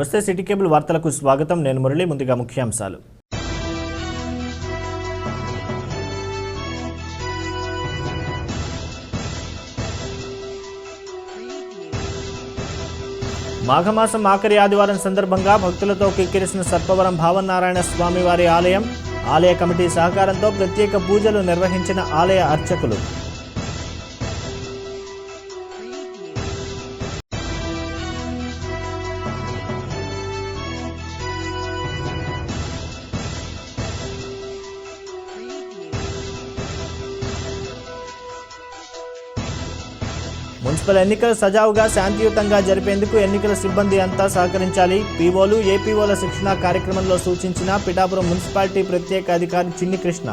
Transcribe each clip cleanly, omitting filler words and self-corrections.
నమస్తే city cable వార్తలకు స్వాగతం. నేను మురళి. ముందుగా ముఖ్యాంశాలు. మాఘమాసం ఆఖరి ఆదివారం సందర్భంగా భక్తులతో కిక్కిరిసిన సర్పవరం భావనారాయణ స్వామివారి ఆలయం. ఆలయ కమిటీ సహకారంతో ప్రత్యేక పూజలు నిర్వహించిన ఆలయ అర్చకులు. మున్సిపల్ ఎన్నికలు సజావుగా శాంతియుతంగా జరిపేందుకు ఎన్నికల సిబ్బంది అంతా సహకరించాలి. పీఓలు, ఏపీఓల శిక్షణ కార్యక్రమంలో సూచించిన పిఠాపురం మున్సిపాలిటీ ప్రత్యేక అధికారి చిన్ని కృష్ణ.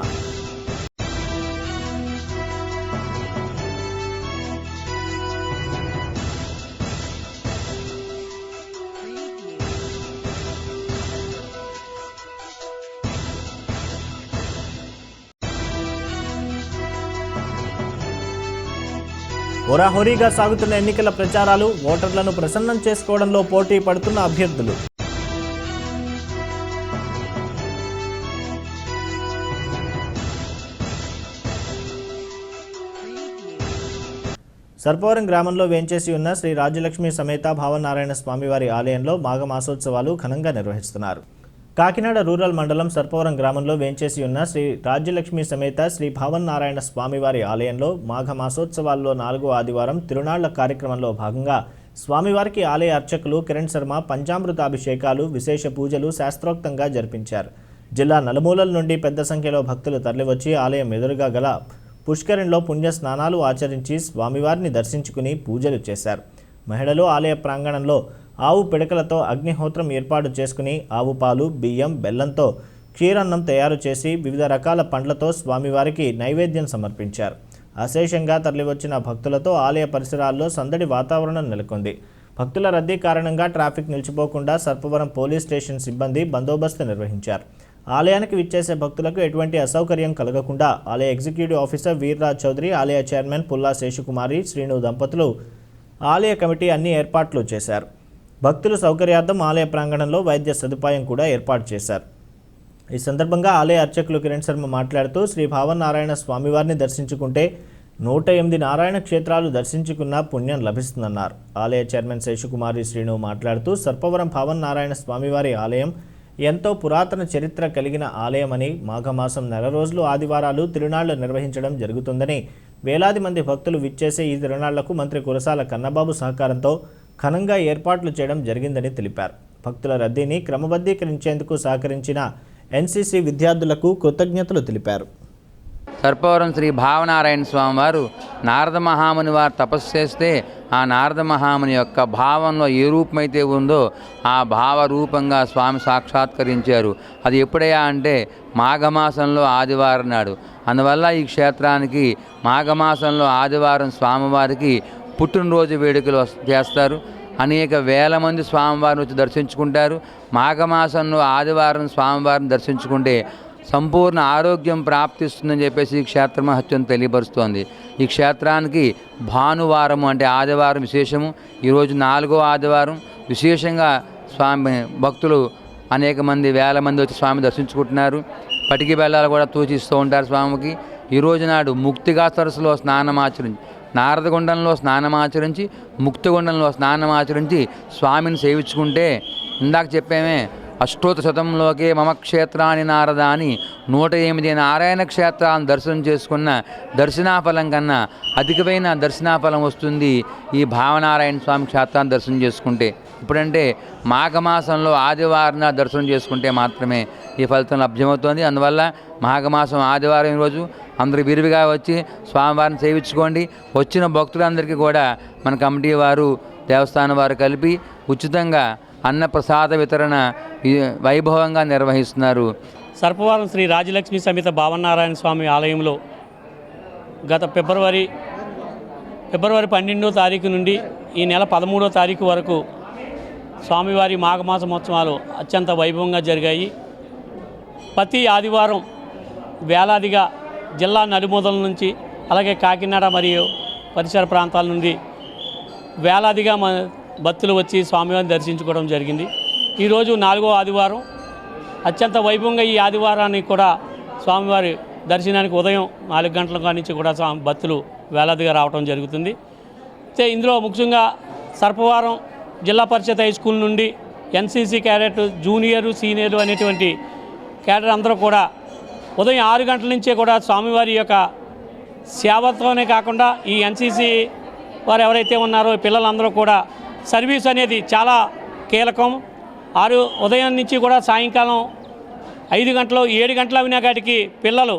హోరాహోరీగా సాగుతున్న ఎన్నికల ప్రచారాలు. ఓటర్లను ప్రసన్నం చేసుకోవడంలో పోటీ పడుతున్న అభ్యర్థులు. సర్పవరం గ్రామంలో వేంచేసి ఉన్న శ్రీ రాజ్యలక్ష్మి సమేత భావనారాయణ స్వామివారి ఆలయంలో మాఘమాసోత్సవాలు ఘనంగా నిర్వహిస్తున్నారు. కాకినాడ రూరల్ మండలం సర్పవరం గ్రామంలో వేంచేసి ఉన్న శ్రీ రాజ్యలక్ష్మి సమేత శ్రీ భావనారాయణ స్వామివారి ఆలయంలో మాఘమాసోత్సవాల్లో 4వ ఆదివారం తిరునాళ్ల కార్యక్రమంలో భాగంగా స్వామివారికి ఆలయ అర్చకులు కిరణ్ శర్మ పంచామృతాభిషేకాలు, విశేష పూజలు శాస్త్రోక్తంగా జరిపించారు. జిల్లా నలుమూలల నుండి పెద్ద సంఖ్యలో భక్తులు తరలివచ్చి ఆలయం ఎదురుగా గల పుష్కరిణిలో పుణ్య స్నానాలు ఆచరించి స్వామివారిని దర్శించుకుని పూజలు చేశారు. మహిళలు ఆలయ ప్రాంగణంలో ఆవు పిడకలతో అగ్నిహోత్రం ఏర్పాటు చేసుకుని ఆవు పాలు, బియ్యం, బెల్లంతో క్షీరన్నం తయారు చేసి వివిధ రకాల పండ్లతో స్వామివారికి నైవేద్యం సమర్పించారు. అశేషంగా తరలివచ్చిన భక్తులతో ఆలయ పరిసరాల్లో సందడి వాతావరణం నెలకొంది. భక్తుల రద్దీ కారణంగా ట్రాఫిక్ నిలిచిపోకుండా సర్పవరం పోలీస్ స్టేషన్ సిబ్బంది బందోబస్తు నిర్వహించారు. ఆలయానికి విచ్చేసే భక్తులకు ఎటువంటి అసౌకర్యం కలగకుండా ఆలయ ఎగ్జిక్యూటివ్ ఆఫీసర్ వీర్రాజ్ చౌదరి, ఆలయ చైర్మన్ పుల్లా శేషకుమారి, శ్రీను దంపతులు, ఆలయ కమిటీ అన్ని ఏర్పాట్లు చేశారు. భక్తుల సౌకర్యార్థం ఆలయ ప్రాంగణంలో వైద్య సదుపాయం కూడా ఏర్పాటు చేశారు. ఈ సందర్భంగా ఆలయ అర్చకులు కిరణ్ శర్మ మాట్లాడుతూ శ్రీ భావనారాయణ స్వామివారిని దర్శించుకుంటే 108 నారాయణ క్షేత్రాలు దర్శించుకున్న పుణ్యం లభిస్తుందన్నారు. ఆలయ చైర్మన్ శేషకుమారి, శ్రీను మాట్లాడుతూ సర్పవరం భావనారాయణ స్వామివారి ఆలయం ఎంతో పురాతన చరిత్ర కలిగిన ఆలయమని, మాఘమాసం 4 రోజులు ఆదివారాలు తిరునాళ్లు నిర్వహించడం జరుగుతుందని, వేలాది మంది భక్తులు విచ్చేసే ఈ తిరునాళ్లకు మంత్రి కురసాల కన్నబాబు సహకారంతో ఘనంగా ఏర్పాట్లు చేయడం జరిగిందని తెలిపారు. భక్తుల రద్దీని క్రమబద్ధీకరించేందుకు సహకరించిన ఎన్సీసీ విద్యార్థులకు కృతజ్ఞతలు తెలిపారు. సర్పవరం శ్రీ భావనారాయణ స్వామి వారు నారద మహాముని వారు తపస్సు చేస్తే ఆ నారద మహాముని యొక్క భావంలో ఏ రూపమైతే ఉందో ఆ భావ రూపంగా స్వామి సాక్షాత్కరించారు. అది ఎప్పుడయ్యా అంటే మాఘమాసంలో ఆదివారం నాడు. అందువల్ల ఈ క్షేత్రానికి మాఘమాసంలో ఆదివారం స్వామివారికి పుట్టినరోజు వేడుకలు చేస్తారు. అనేక వేల మంది స్వామివారిని వచ్చి దర్శించుకుంటారు. మాఘమాసంలో ఆదివారం స్వామివారిని దర్శించుకుంటే సంపూర్ణ ఆరోగ్యం ప్రాప్తిస్తుందని చెప్పేసి ఈ క్షేత్ర మహత్యం తెలియపరుస్తోంది. ఈ క్షేత్రానికి భానువారం అంటే ఆదివారం విశేషము. ఈరోజు 4వ ఆదివారం విశేషంగా స్వామి భక్తులు అనేక మంది వేల మంది వచ్చి స్వామి దర్శించుకుంటున్నారు. పటికి బెల్లాలు కూడా తూచిస్తూ ఉంటారు స్వామికి. ఈరోజు నాడు ముక్తిగా సరస్సులో స్నానమాచరించి, నారదగుండంలో స్నానమాచరించి, ముక్తిగుండంలో స్నానమాచరించి స్వామిని సేవించుకుంటే ఇందాక చెప్పామే అష్టోత్తశతంలోకే మమ క్షేత్రాన్ని నారద అని 108 నారాయణ క్షేత్రాలను దర్శనం చేసుకున్న దర్శనాఫలం కన్నా అధికమైన దర్శనాఫలం వస్తుంది ఈ భావనారాయణ స్వామి క్షేత్రాన్ని దర్శనం చేసుకుంటే. ఇప్పుడంటే మాఘమాసంలో ఆదివారం దర్శనం చేసుకుంటే మాత్రమే ఈ ఫలితం లభ్యమవుతుంది. అందువల్ల మాఘమాసం ఆదివారం రోజు అందరూ విరివిగా వచ్చి స్వామివారిని సేవించుకోండి. వచ్చిన భక్తులందరికీ కూడా మన కమిటీ వారు, దేవస్థానం వారు కలిపి ఉచితంగా అన్నప్రసాద వితరణ వైభవంగా నిర్వహిస్తున్నారు. సర్పవరం శ్రీ రాజలక్ష్మి సమేత భావనారాయణ స్వామి ఆలయంలో గత ఫిబ్రవరి 12వ తారీఖు నుండి ఈ నెల 13వ తారీఖు వరకు స్వామివారి మాఘమాసోత్సవాలు అత్యంత వైభవంగా జరిగాయి. ప్రతి ఆదివారం వేలాదిగా జిల్లా నలుమూలల నుంచి, అలాగే కాకినాడ మరియు పరిసర ప్రాంతాల నుండి వేలాదిగా భక్తులు వచ్చి స్వామివారిని దర్శించుకోవడం జరిగింది. ఈరోజు 4వ ఆదివారం అత్యంత వైభవంగా ఈ ఆదివారాన్ని కూడా స్వామివారి దర్శనానికి ఉదయం 4 గంటల కాడి నుంచి కూడా భక్తులు వేలాదిగా రావడం జరుగుతుంది. అయితే ఇందులో ముఖ్యంగా సర్పవరం జిల్లా పరిషత్ హై స్కూల్ నుండి ఎన్సీసీ క్యాడెట్ జూనియరు సీనియరు అనేటువంటి క్యాడెట్ అందరూ కూడా ఉదయం 6 గంటల నుంచే కూడా స్వామివారి యొక్క సేవతోనే కాకుండా ఈ ఎన్సీసీ వారు ఎవరైతే ఉన్నారో పిల్లలందరూ కూడా సర్వీస్ అనేది చాలా కీలకం. ఉదయం నుంచి కూడా సాయంకాలం 5 గంటలు 7 గంటల అయినా కాటికి పిల్లలు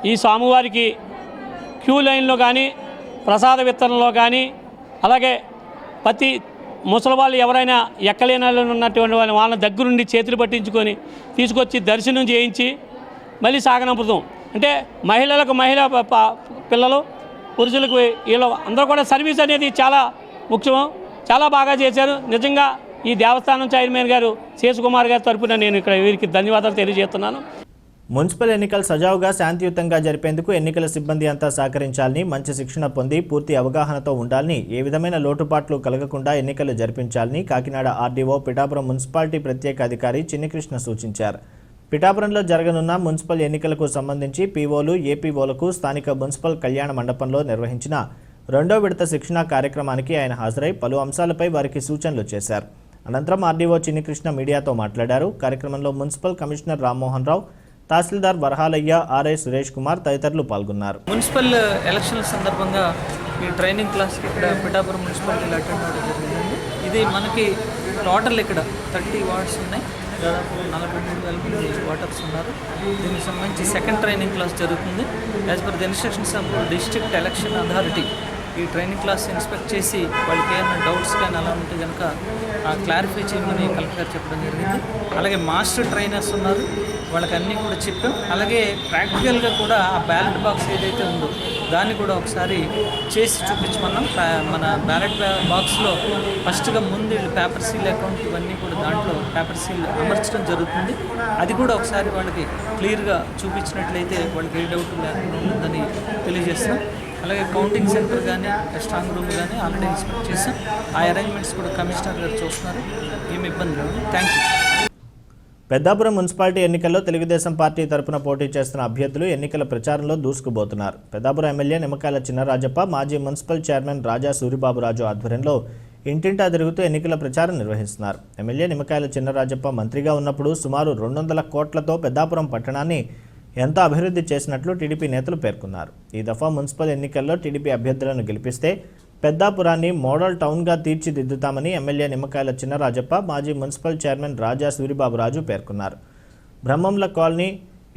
ఈ స్వామివారికి క్యూ లైన్లో కానీ ప్రసాద వితరణలో కానీ అలాగే ప్రతి ముసలి వాళ్ళు ఎవరైనా ఎక్కలేని ఉన్నటువంటి వాళ్ళ దగ్గరుండి చేతులు పట్టించుకొని తీసుకొచ్చి దర్శనం చేయించి మళ్ళీ సాగనంపుతాం. అంటే మహిళలకు పిల్లలు పురుషులకు వీళ్ళు అందరూ కూడా సర్వీస్ అనేది చాలా ముఖ్యం. చాలా బాగా చేశారు. నిజంగా ఈ దేవస్థానం చైర్మన్ గారు శేషకుమార్ గారి తరఫున నేను ఇక్కడ వీరికి ధన్యవాదాలు తెలియజేస్తున్నాను. మున్సిపల్ ఎన్నికలు సజావుగా శాంతియుతంగా జరిపేందుకు ఎన్నికల సిబ్బంది అంతా సహకరించాలని, మంచి శిక్షణ పొంది పూర్తి అవగాహనతో ఉండాలని, ఏ విధమైన లోటుపాట్లు కలగకుండా ఎన్నికలు జరిపించాలని కాకినాడ ఆర్డీఓ పిఠాపురం మున్సిపాలిటీ ప్రత్యేక అధికారి చిన్నికృష్ణ సూచించారు. పిఠాపురంలో జరగనున్న మున్సిపల్ ఎన్నికలకు సంబంధించి పీఓలు, ఏపీఓలకు స్థానిక మున్సిపల్ కళ్యాణ మండపంలో నిర్వహించిన 2వ విడత శిక్షణా కార్యక్రమానికి ఆయన హాజరై పలు అంశాలపై వారికి సూచనలు చేశారు. అనంతరం ఆర్డీఓ చిన్నికృష్ణ మీడియాతో మాట్లాడారు. కార్యక్రమంలో మున్సిపల్ కమిషనర్ రామ్మోహన్ రావు, తహసీల్దార్ వరహాలయ్య, ఆర్ఐ సురేష్ కుమార్ తదితరులు పాల్గొన్నారు. మున్సిపల్ ఎలక్షన్ల సందర్భంగా ఈ ట్రైనింగ్ క్లాస్కి ఇక్కడ పిఠాపురం మున్సిపాలిటీలో అటెండ్ అవ్వడం జరిగిందండి. ఇది మనకి టోటల్ ఇక్కడ 30 వార్డ్స్ ఉన్నాయి. దాదాపు 43,000 మంది వాటర్స్ ఉన్నారు. దీనికి సంబంధించి సెకండ్ ట్రైనింగ్ క్లాస్ జరుగుతుంది. As per the instructions of district election authority ఈ ట్రైనింగ్ క్లాస్ ఇన్స్పెక్ట్ చేసి వాళ్ళకి ఏమైనా డౌట్స్ కానీ అలా ఉంటే కనుక క్లారిఫై చేయమని కలెక్టర్ గారు చెప్పడం జరిగింది. అలాగే మాస్టర్ ట్రైనర్స్ ఉన్నారు, వాళ్ళకి అన్నీ కూడా చెప్పాం. అలాగే ప్రాక్టికల్గా కూడా ఆ బ్యాలెట్ బాక్స్ ఏదైతే ఉందో దాన్ని కూడా ఒకసారి చేసి చూపించమన్నాం. మన బ్యాలెట్ బాక్స్లో ఫస్ట్గా ముందు పేపర్ సీల్ అకౌంట్ ఇవన్నీ కూడా దాంట్లో పేపర్ సీల్ అమర్చడం జరుగుతుంది. అది కూడా ఒకసారి వాళ్ళకి క్లియర్గా చూపించినట్లయితే వాళ్ళకి ఏ డౌట్ లేకుండా ఉంటుందని తెలియజేస్తాం. అలాగే కౌంటింగ్ సెంటర్ కానీ స్ట్రాంగ్ రూమ్ కానీ ఆల్రెడీ ఇన్స్పెక్ట్ చేస్తాం. ఆ అరేంజ్మెంట్స్ కూడా కమిషనర్ గారు చూస్తున్నారు. ఏమి ఇబ్బంది లేదు. Thank you. పెద్దాపురం మున్సిపాలిటీ ఎన్నికల్లో తెలుగుదేశం పార్టీ తరపున పోటీ చేస్తున్న అభ్యర్థులు ఎన్నికల ప్రచారంలో దూసుకుపోతున్నారు. పెద్దాపురం ఎమ్మెల్యే నిమ్మకాయల చిన్నరాజప్ప, మాజీ మున్సిపల్ చైర్మన్ రాజా సూరిబాబురాజు ఆధ్వర్యంలో ఇంటింటా తిరుగుతూ ఎన్నికల ప్రచారం నిర్వహిస్తున్నారు. ఎమ్మెల్యే నిమ్మకాయల చిన్నరాజప్ప మంత్రిగా ఉన్నప్పుడు సుమారు 200 కోట్లతో పెద్దాపురం పట్టణాన్ని ఎంతో అభివృద్ధి చేసినట్లు టీడీపీ నేతలు పేర్కొన్నారు. ఈ దఫా మున్సిపల్ ఎన్నికల్లో టీడీపీ అభ్యర్థులను గెలిపిస్తే పెద్దాపురాన్ని మోడల్ టౌన్గా తీర్చిదిద్దుతామని ఎమ్మెల్యే నిమ్మకాయల చిన్నరాజప్ప, మాజీ మున్సిపల్ చైర్మన్ రాజా సూరిబాబురాజు పేర్కొన్నారు. బ్రహ్మంల కాలనీ,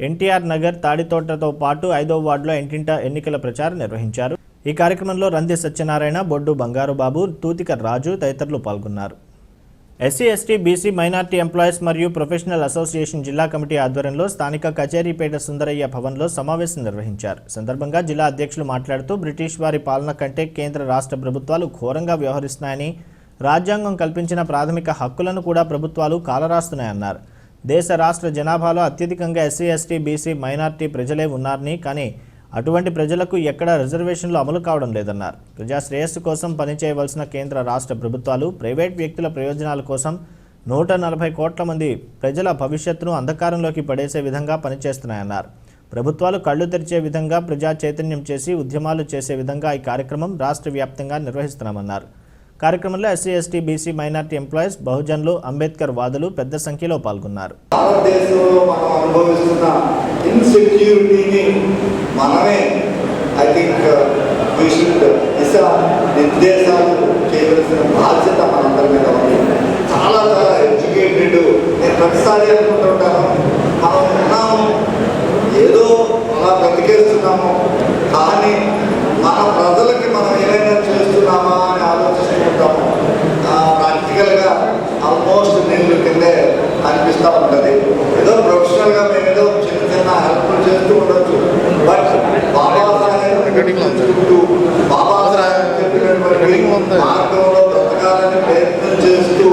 ఎన్టీఆర్ నగర్, తాడితోటతో పాటు 5వ వార్డులో ఇంటింటా ఎన్నికల ప్రచారం నిర్వహించారు. ఈ కార్యక్రమంలో రంది సత్యనారాయణ, బొడ్డు బంగారుబాబు, తూతిక రాజు తదితరులు పాల్గొన్నారు. SC, ST, BC, minority employees మరియు ప్రొఫెషనల్ అసోసియేషన్ జిల్లా కమిటీ ఆధ్వర్యంలో స్థానిక కచేరీపేట సుందరయ్య భవన్లో సమావేశం నిర్వహించారు. సందర్భంగా జిల్లా అధ్యక్షులు మాట్లాడుతూ బ్రిటిష్ వారి పాలన కంటే కేంద్ర రాష్ట్ర ప్రభుత్వాలు ఘోరంగా వ్యవహరిస్తున్నాయని, రాజ్యాంగం కల్పించిన ప్రాథమిక హక్కులను కూడా ప్రభుత్వాలు కాలరాస్తున్నాయన్నారు. దేశ రాష్ట్ర జనాభాలో అత్యధికంగా ఎస్సీ, ఎస్టీ, బీసీ, మైనార్టీ ప్రజలే ఉన్నారని, కానీ అటువంటి ప్రజలకు ఎక్కడా రిజర్వేషన్లు అమలు కావడం లేదన్నారు. ప్రజా శ్రేయస్సు కోసం పనిచేయవలసిన కేంద్ర రాష్ట్ర ప్రభుత్వాలు ప్రైవేట్ వ్యక్తుల ప్రయోజనాల కోసం 140 కోట్ల మంది ప్రజల భవిష్యత్తును అంధకారంలోకి పడేసే విధంగా పనిచేస్తున్నాయన్నారు. ప్రభుత్వాలు కళ్లు తెరిచే విధంగా ప్రజా చైతన్యం చేసి ఉద్యమాలు చేసే విధంగా ఈ కార్యక్రమం రాష్ట్ర వ్యాప్తంగా నిర్వహిస్తున్నామన్నారు. కార్యక్రమంలో SC, ST, BC, minority employees, బహుజనులు, అంబేద్కర్ వాదులు పెద్ద సంఖ్యలో పాల్గొన్నారు. భారతదేశంలో మనం అనుభవిస్తున్న ఇన్సెక్యూరిటీని మనమే నిర్దేశాలు చేయవలసిన బాధ్యత మనందరి మీద ఉంది. చాలా ఎడ్యుకేటెడ్. నేను ప్రతిసారి అనుకుంటుంటాను, మనం ఉన్నాము, ఏదో అలా బ్రతికేస్తున్నాము, కానీ మన ప్రజలకి మనం ఏమైనా చేస్తున్నామా అని ఆలోచిస్తుంటాము. ప్రాక్టికల్గా ఆల్మోస్ట్ నీళ్ళు కిందే అనిపిస్తూ ఉంటుంది. ఏదో ప్రొఫెషనల్గా మేము ఏదో చిన్న చిన్న హెల్ప్లు చేస్తూ ఉండొచ్చు. బట్ బాబాసాహెబ్ చెప్పినటువంటి మార్గంలో బ్రతకాలని ప్రయత్నం చేస్తూ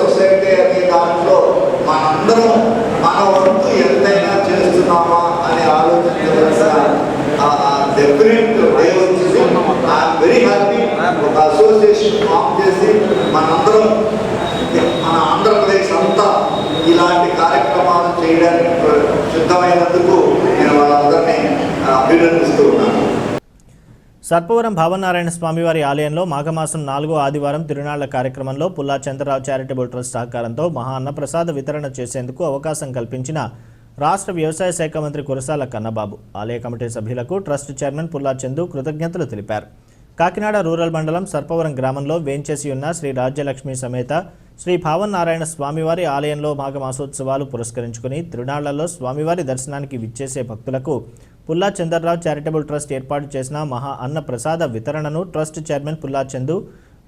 సొసైటీ అనే దాంట్లో మనందరం మన వంతు ఎంతైనా చేస్తున్నామా అని ఆలోచించవలసిన డెఫినెట్ డే వచ్చింది. I'm very happy. ఒక అసోసియేషన్ ఫామ్ చేసి మనందరం మన ఆంధ్రప్రదేశ్ అంతా ఇలాంటి కార్యక్రమాలు చేయడానికి సిద్ధమైనందుకు నేను వాళ్ళందరినీ అభినందిస్తూ ఉన్నాను. సర్పవరం భావనారాయణ స్వామివారి ఆలయంలో మాఘమాసం 4వ ఆదివారం తిరునాళ్ల కార్యక్రమంలో పుల్లా చంద్రరావు చారిటబుల్ ట్రస్ట్ సహకారంతో మహా అన్నప్రసాద వితరణ చేసేందుకు అవకాశం కల్పించిన రాష్ట్ర వ్యవసాయ శాఖ మంత్రి కురసాల కన్నబాబు ఆలయ కమిటీ సభ్యులకు ట్రస్ట్ చైర్మన్ పుల్లా చందు కృతజ్ఞతలు తెలిపారు. కాకినాడ రూరల్ మండలం సర్పవరం గ్రామంలో వేంచేసి ఉన్న శ్రీ రాజ్యలక్ష్మి సమేత శ్రీ భావనారాయణ స్వామివారి ఆలయంలో మాఘమాసోత్సవాలు పురస్కరించుకుని తిరునాళ్లలో స్వామివారి దర్శనానికి విచ్చేసే భక్తులకు పుల్లా చంద్రరావు చారిటబుల్ ట్రస్ట్ ఏర్పాటు చేసిన మహా అన్న ప్రసాద వితరణను ట్రస్ట్ చైర్మన్ పుల్లా చందు,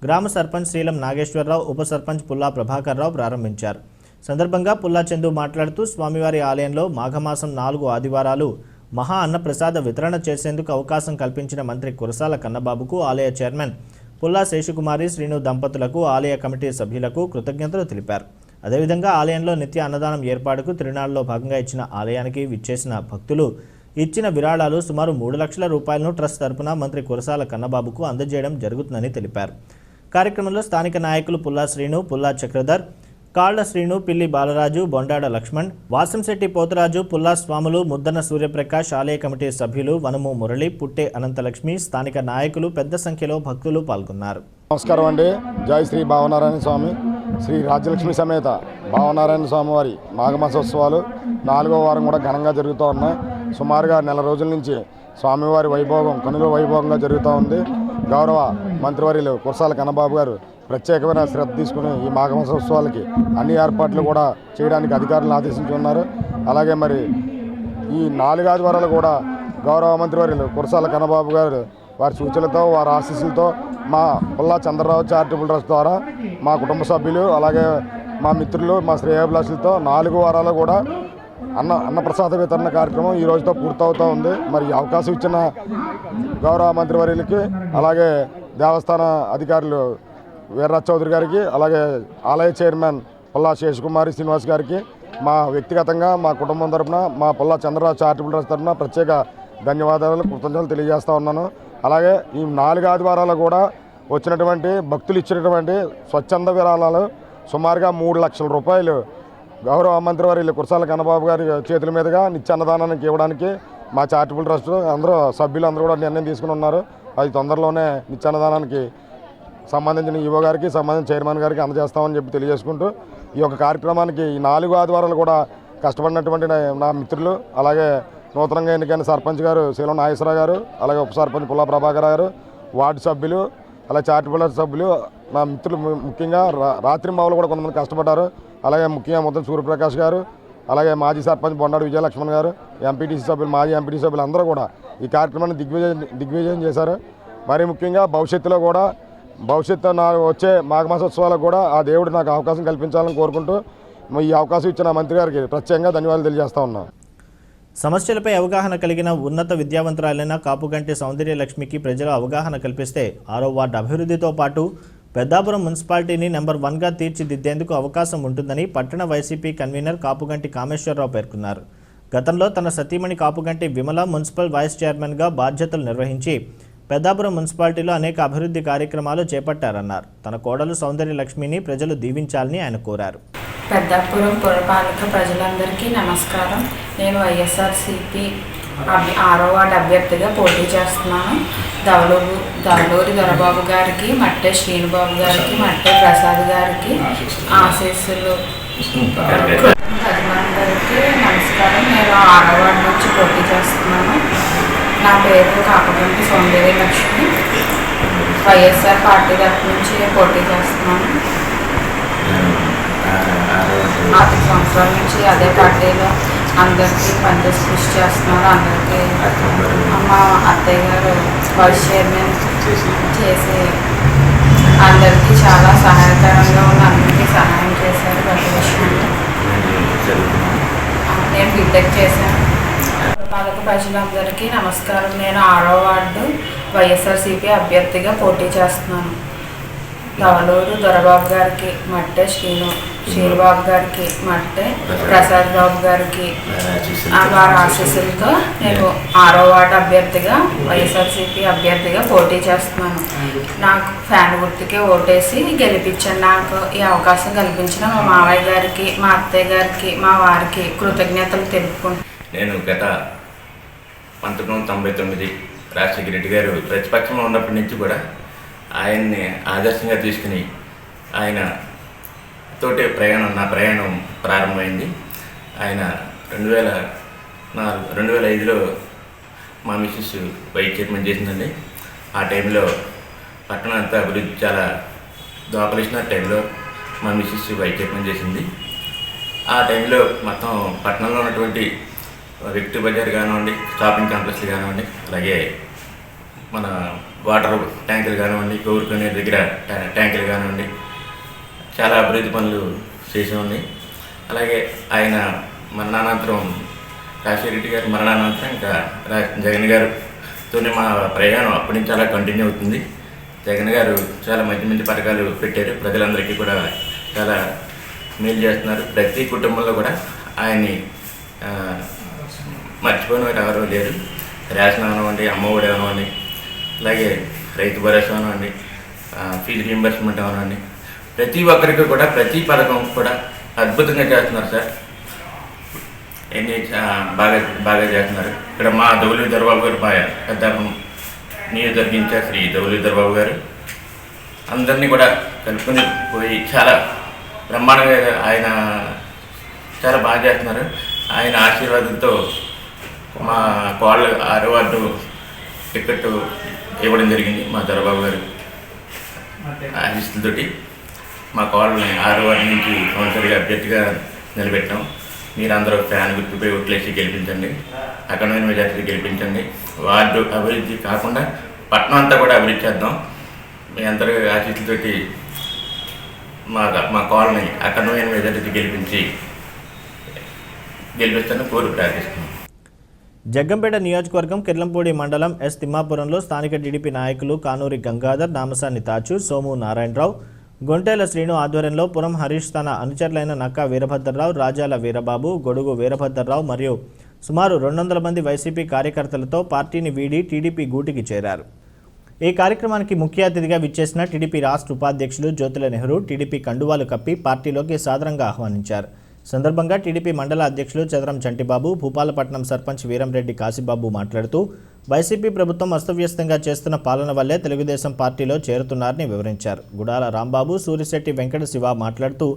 గ్రామ సర్పంచ్ శ్రీలం నాగేశ్వరరావు, ఉప సర్పంచ్ పుల్లా ప్రభాకర్రావు ప్రారంభించారు. సందర్భంగా పుల్లా చందు మాట్లాడుతూ స్వామివారి ఆలయంలో మాఘమాసం 4 ఆదివారాలు మహా అన్న ప్రసాద వితరణ చేసేందుకు అవకాశం కల్పించిన మంత్రి కురసాల కన్నబాబుకు ఆలయ చైర్మన్ పుల్లా శేషకుమారి శ్రీను దంపతులకు ఆలయ కమిటీ సభ్యులకు కృతజ్ఞతలు తెలిపారు. అదేవిధంగా ఆలయంలో నిత్య అన్నదానం ఏర్పాటుకు తిరునాళ్లలో భాగంగా ఇచ్చిన ఆలయానికి విచ్చేసిన భక్తులు ఇచ్చిన విరాళాలు సుమారు 3 లక్షల రూపాయలను ట్రస్ట్ తరపున మంత్రి కురసాల కన్నబాబుకు అందజేయడం జరుగుతుందని తెలిపారు. కార్యక్రమంలో స్థానిక నాయకులు పుల్లా శ్రీను, పుల్లా చక్రధర్, కాళ్ల శ్రీను, పిల్లి బాలరాజు, బొండాడ లక్ష్మణ్, వాసంశెట్టి పోతరాజు, పుల్లా స్వాములు, ముద్దన సూర్యప్రకాష్, ఆలయ కమిటీ సభ్యులు వనము మురళి, పుట్టే అనంతలక్ష్మి, స్థానిక నాయకులు పెద్ద సంఖ్యలో భక్తులు పాల్గొన్నారు. నమస్కారం అండి. జై శ్రీ భావనారాయణ స్వామి శ్రీ రాజ్యలక్ష్మి సమేత భావనారాయణ స్వామి వారి మాఘమాసోత్సవాలు 4వ వారం కూడా ఘనంగా జరుగుతూ ఉన్నాయి. సుమారుగా నెల రోజుల నుంచి స్వామివారి వైభోగం కనుల వైభోగంగా జరుగుతూ ఉంది. గౌరవ మంత్రివర్యులు కురసాల కన్నబాబు గారు ప్రత్యేకమైన శ్రద్ధ తీసుకుని ఈ మాఘమాసోత్సవాలకి అన్ని ఏర్పాట్లు కూడా చేయడానికి అధికారులను ఆదేశించి ఉన్నారు. అలాగే మరి ఈ 4 ఆదివారాలు కూడా గౌరవ మంత్రివర్యులు కురసాల కన్నబాబు గారు వారి సూచనలతో వారి ఆశీస్సులతో మా పుల్లా చంద్రరావు చారిటబుల్ ట్రస్ట్ ద్వారా మా కుటుంబ సభ్యులు అలాగే మా మిత్రులు మా శ్రేయోభిలాషులతో 4 వారాలు కూడా అన్నప్రసాద వితరణ కార్యక్రమం ఈ రోజుతో పూర్తవుతూ ఉంది. మరి అవకాశం ఇచ్చిన గౌరవ మంత్రివర్యులకి అలాగే దేవస్థాన అధికారులు వీర్రాజ్ చౌదరి గారికి అలాగే ఆలయ చైర్మన్ పుల్లా శేషకుమారి శ్రీనివాస్ గారికి మా వ్యక్తిగతంగా మా కుటుంబం తరఫున మా పుల్లా చంద్రరావు చారిటబుల్ ట్రస్ట్ తరఫున ప్రత్యేక ధన్యవాదాలు కృతజ్ఞతలు తెలియజేస్తూ ఉన్నాను. అలాగే ఈ 4 ఆదివారాలు కూడా వచ్చినటువంటి భక్తులు ఇచ్చినటువంటి స్వచ్ఛంద విరాళాలు సుమారుగా 3 లక్షల రూపాయలు గౌరవ మంత్రివర్యులు కురసాల కన్నబాబు గారి చేతుల మీదుగా నిత్య అన్నదానానికి ఇవ్వడానికి మా చారిటబుల్ ట్రస్ట్ సభ్యులు అందరూ కూడా నిర్ణయం తీసుకుని ఉన్నారు. అది తొందరలోనే నిత్య అన్నదానానికి సంబంధించిన ఈవో గారికి సంబంధించిన చైర్మన్ గారికి అందజేస్తామని చెప్పి తెలియజేసుకుంటూ ఈ యొక్క కార్యక్రమానికి ఈ 4 ఆదివారాలు కూడా కష్టపడినటువంటి నా మిత్రులు అలాగే నూతనంగా ఎన్నికైన సర్పంచ్ గారు శ్రీలం నాగేశ్వరరావు గారు అలాగే ఉప సర్పంచ్ పుల్లా ప్రభాకర్ గారు వార్డు సభ్యులు అలాగే చారిటబుల్ సభ్యులు నా మిత్రులు ముఖ్యంగా రాత్రి మావులు కూడా కొంతమంది కష్టపడ్డారు. అలాగే ముఖ్యంగా ముద్దన సూర్యప్రకాష్ గారు అలాగే మాజీ సర్పంచ్ బొండాడు విజయలక్ష్మణ్ గారు ఎంపీటీసీ సభ్యులు మాజీ ఎంపీటీసీ సభ్యులు అందరూ కూడా ఈ కార్యక్రమాన్ని దిగ్విజయం చేశారు. మరి ముఖ్యంగా భవిష్యత్తులో కూడా వచ్చే మాఘమాసోత్సవాలకు కూడా ఆ దేవుడు నాకు అవకాశం కల్పించాలని కోరుకుంటూ ఈ అవకాశం ఇచ్చిన మంత్రి గారికి ప్రత్యేకంగా ధన్యవాదాలు తెలియజేస్తా ఉన్నాను. సమస్యలపై అవగాహన కలిగిన ఉన్నత విద్యావంతురాలైన కాపుగంటి సౌందర్యలక్ష్మికి ప్రజలు అవగాహన కల్పిస్తే 6వ వార్డు అభివృద్ధితో పాటు పెద్దాపురం మున్సిపాలిటీని నెంబర్ 1గా తీర్చిదిద్దేందుకు అవకాశం ఉంటుందని పట్టణ వైసీపీ కన్వీనర్ కాపుగంటి కామేశ్వరరావు పేర్కొన్నారు. గతంలో తన సతీమణి కాపుగంటి విమల మున్సిపల్ వైస్ చైర్మన్గా బాధ్యతలు నిర్వహించి పెద్దాపురం మున్సిపాలిటీలో అనేక అభివృద్ధి కార్యక్రమాలు చేపట్టారన్నారు. తన కోడలు సౌందర్యలక్ష్మిని ప్రజలు దీవించాలని ఆయన కోరారు. పెద్దాపురం పురపాలిక ప్రజలందరికీ నమస్కారం. నేను వైఎస్ఆర్సీపీ 6వ వార్డు అభ్యర్థిగా పోటీ చేస్తున్నాను. దవలూరి దొరబాబు గారికి, మట్టే శ్రీనుబాబు గారికి, మట్టే ప్రసాద్ గారికి ఆశీస్సులు. ప్రజలందరికీ నమస్కారం. నేను 6వ వార్డు నుంచి పోటీ చేస్తున్నాను. నా పేరు కాపుగంటి సౌందర్యలక్ష్మి. వైఎస్ఆర్ పార్టీ తరఫు నుంచి పోటీ చేస్తున్నాను. 6 సంవత్సరాల నుంచి అదే పార్టీలో అందరికీ పనిచేసి కృషి చేస్తున్నారు. అందరికీ మా అత్తయ్య గారు వైస్ చైర్మన్ చేసి అందరికీ చాలా సహాయకరంగా ఉన్న అందరికీ సహాయం చేశారు. ప్రతి విషయంలో నేను బీటెక్ చేశాను. పురపాలక ప్రజలందరికీ నమస్కారం. నేను 6వ వార్డు వైఎస్ఆర్సీపీ అభ్యర్థిగా పోటీ చేస్తున్నాను. దవలూరు దొరబాబు గారికి మట్టే శ్రీబాబు గారికి మట్టే ప్రసాద్ బాబు గారికి వారి ఆశీస్సులతో నేను 6వ వార్డు అభ్యర్థిగా వైఎస్ఆర్సీపీ అభ్యర్థిగా పోటీ చేస్తున్నాను. నాకు ఫ్యాన్ గుర్తుకే ఓటేసి గెలిపించాను. నాకు ఈ అవకాశం కల్పించిన మా మావయ్య గారికి, మా అత్తయ్య గారికి, మా వారికి కృతజ్ఞతలు తెలుపుకుంటున్నాను. నేను గత 1999 రాజశేఖర రెడ్డి గారు ప్రతిపక్షంలో ఉన్నప్పటి నుంచి కూడా ఆయన్ని ఆదర్శంగా తీసుకుని ఆయన తోటే నా ప్రయాణం ప్రారంభమైంది. ఆయన 2005లో మా మిస్సెస్ వైస్ చైర్మన్ చేసిందండి. ఆ టైంలో పట్టణం అంతా అభివృద్ధి చాలా దోపలిసిన టైంలో మా మిస్సెస్ వైస్ చైర్మన్ చేసింది. ఆ టైంలో మొత్తం పట్టణంలో ఉన్నటువంటి వ్యక్తి బజార్ కానివ్వండి, షాపింగ్ కాంప్లెక్స్లు కానివ్వండి, అలాగే మన వాటర్ ట్యాంకులు కానివ్వండి, కోరుకునే దగ్గర ట్యాంకులు కానివ్వండి, చాలా అభివృద్ధి పనులు చేసి ఉన్నాయి. అలాగే ఆయన మరణానంతరం రాజశేఖర రెడ్డి గారి మరణానంతరం ఇంకా జగన్ గారితోనే మా ప్రయాణం అప్పటి నుంచి అలా కంటిన్యూ అవుతుంది. జగన్ గారు చాలా మంచి మంచి పథకాలు పెట్టారు. ప్రజలందరికీ కూడా చాలా మేలు చేస్తున్నారు. ప్రతి కుటుంబంలో కూడా ఆయన్ని మర్చిపోయిన వారు ఎవరూ లేరు. రేషన్ అవనివ్వండి, అమ్మఒడి అవనివ్వండి, అలాగే రైతు భరోసా అవనివ్వండి, ఫీజు రీయింబర్స్మెంట్ అవనివ్వండి, ప్రతి ఒక్కరికి కూడా ప్రతి పథకం కూడా అద్భుతంగా చేస్తున్నారు సార్. ఎన్ని బాగా చేస్తున్నారు. ఇక్కడ మా దౌలూరి దొరబాబు గారు పెద్దాపురం నియోజకవర్గ ఇన్ఛార్జ్ శ్రీ దౌలూరి దొరబాబు గారు అందరినీ కూడా కలుపుకొని పోయి చాలా బ్రహ్మాండంగా ఆయన చాలా బాగా చేస్తున్నారు. ఆయన ఆశీర్వాదంతో మా కోళ్ళ 6వ వార్డు టికెట్ ఇవ్వడం జరిగింది. మా దొరబాబు గారు ఆశీస్సులతోటి మా కోళ్ళని 6వ వార్డు నుంచి కౌన్సిలర్గా అభ్యర్థిగా నిలబెట్టాం. మీరందరూ ఫ్యాన్ గుర్తుపై ఓట్లేసి గెలిపించండి, అఖండమైన మెజార్టీ గెలిపించండి. వార్డు అభివృద్ధి కాకుండా పట్టణం అంతా కూడా అభివృద్ధి చేద్దాం. మీ అందరూ ఆశీస్సులతోటి మా కోళ్ళని అఖండమైన మెజార్టీ గెలిపిస్తానని కోరి ప్రార్థిస్తున్నాం. జగ్గంపేట నియోజకవర్గం కిర్లంపూడి మండలం ఎస్ తిమ్మాపురంలో స్థానిక టీడీపీ నాయకులు కానూరి గంగాధర్, నామసాని తాచు, సోము నారాయణరావు, గొంటేల శ్రీను ఆధ్వర్యంలో పురం హరీష్ తన అనుచరులైన నక్కా వీరభద్రరావు, రాజాల వీరబాబు, గొడుగు వీరభద్రరావు మరియు సుమారు 200 మంది వైసీపీ కార్యకర్తలతో పార్టీని వీడి టీడీపీ గూటికి చేరారు. ఈ కార్యక్రమానికి ముఖ్య అతిథిగా విచ్చేసిన టీడీపీ రాష్ట్ర ఉపాధ్యక్షులు జ్యోతుల నెహ్రూ టీడీపీ కండువాలు కప్పి పార్టీలోకి సాదరంగా ఆహ్వానించారు. సందర్భంగా టీడీపీ మండల అధ్యక్షులు చదరం చంటిబాబు, భూపాలపట్నం సర్పంచ్ వీరంరెడ్డి కాశీబాబు మాట్లాడుతూ వైసీపీ ప్రభుత్వం అస్తవ్యస్తంగా చేస్తున్న పాలన వల్లే తెలుగుదేశం పార్టీలో చేరుతున్నారని వివరించారు. గుడాల రాంబాబు, సూరిశెట్టి వెంకట శివ మాట్లాడుతూ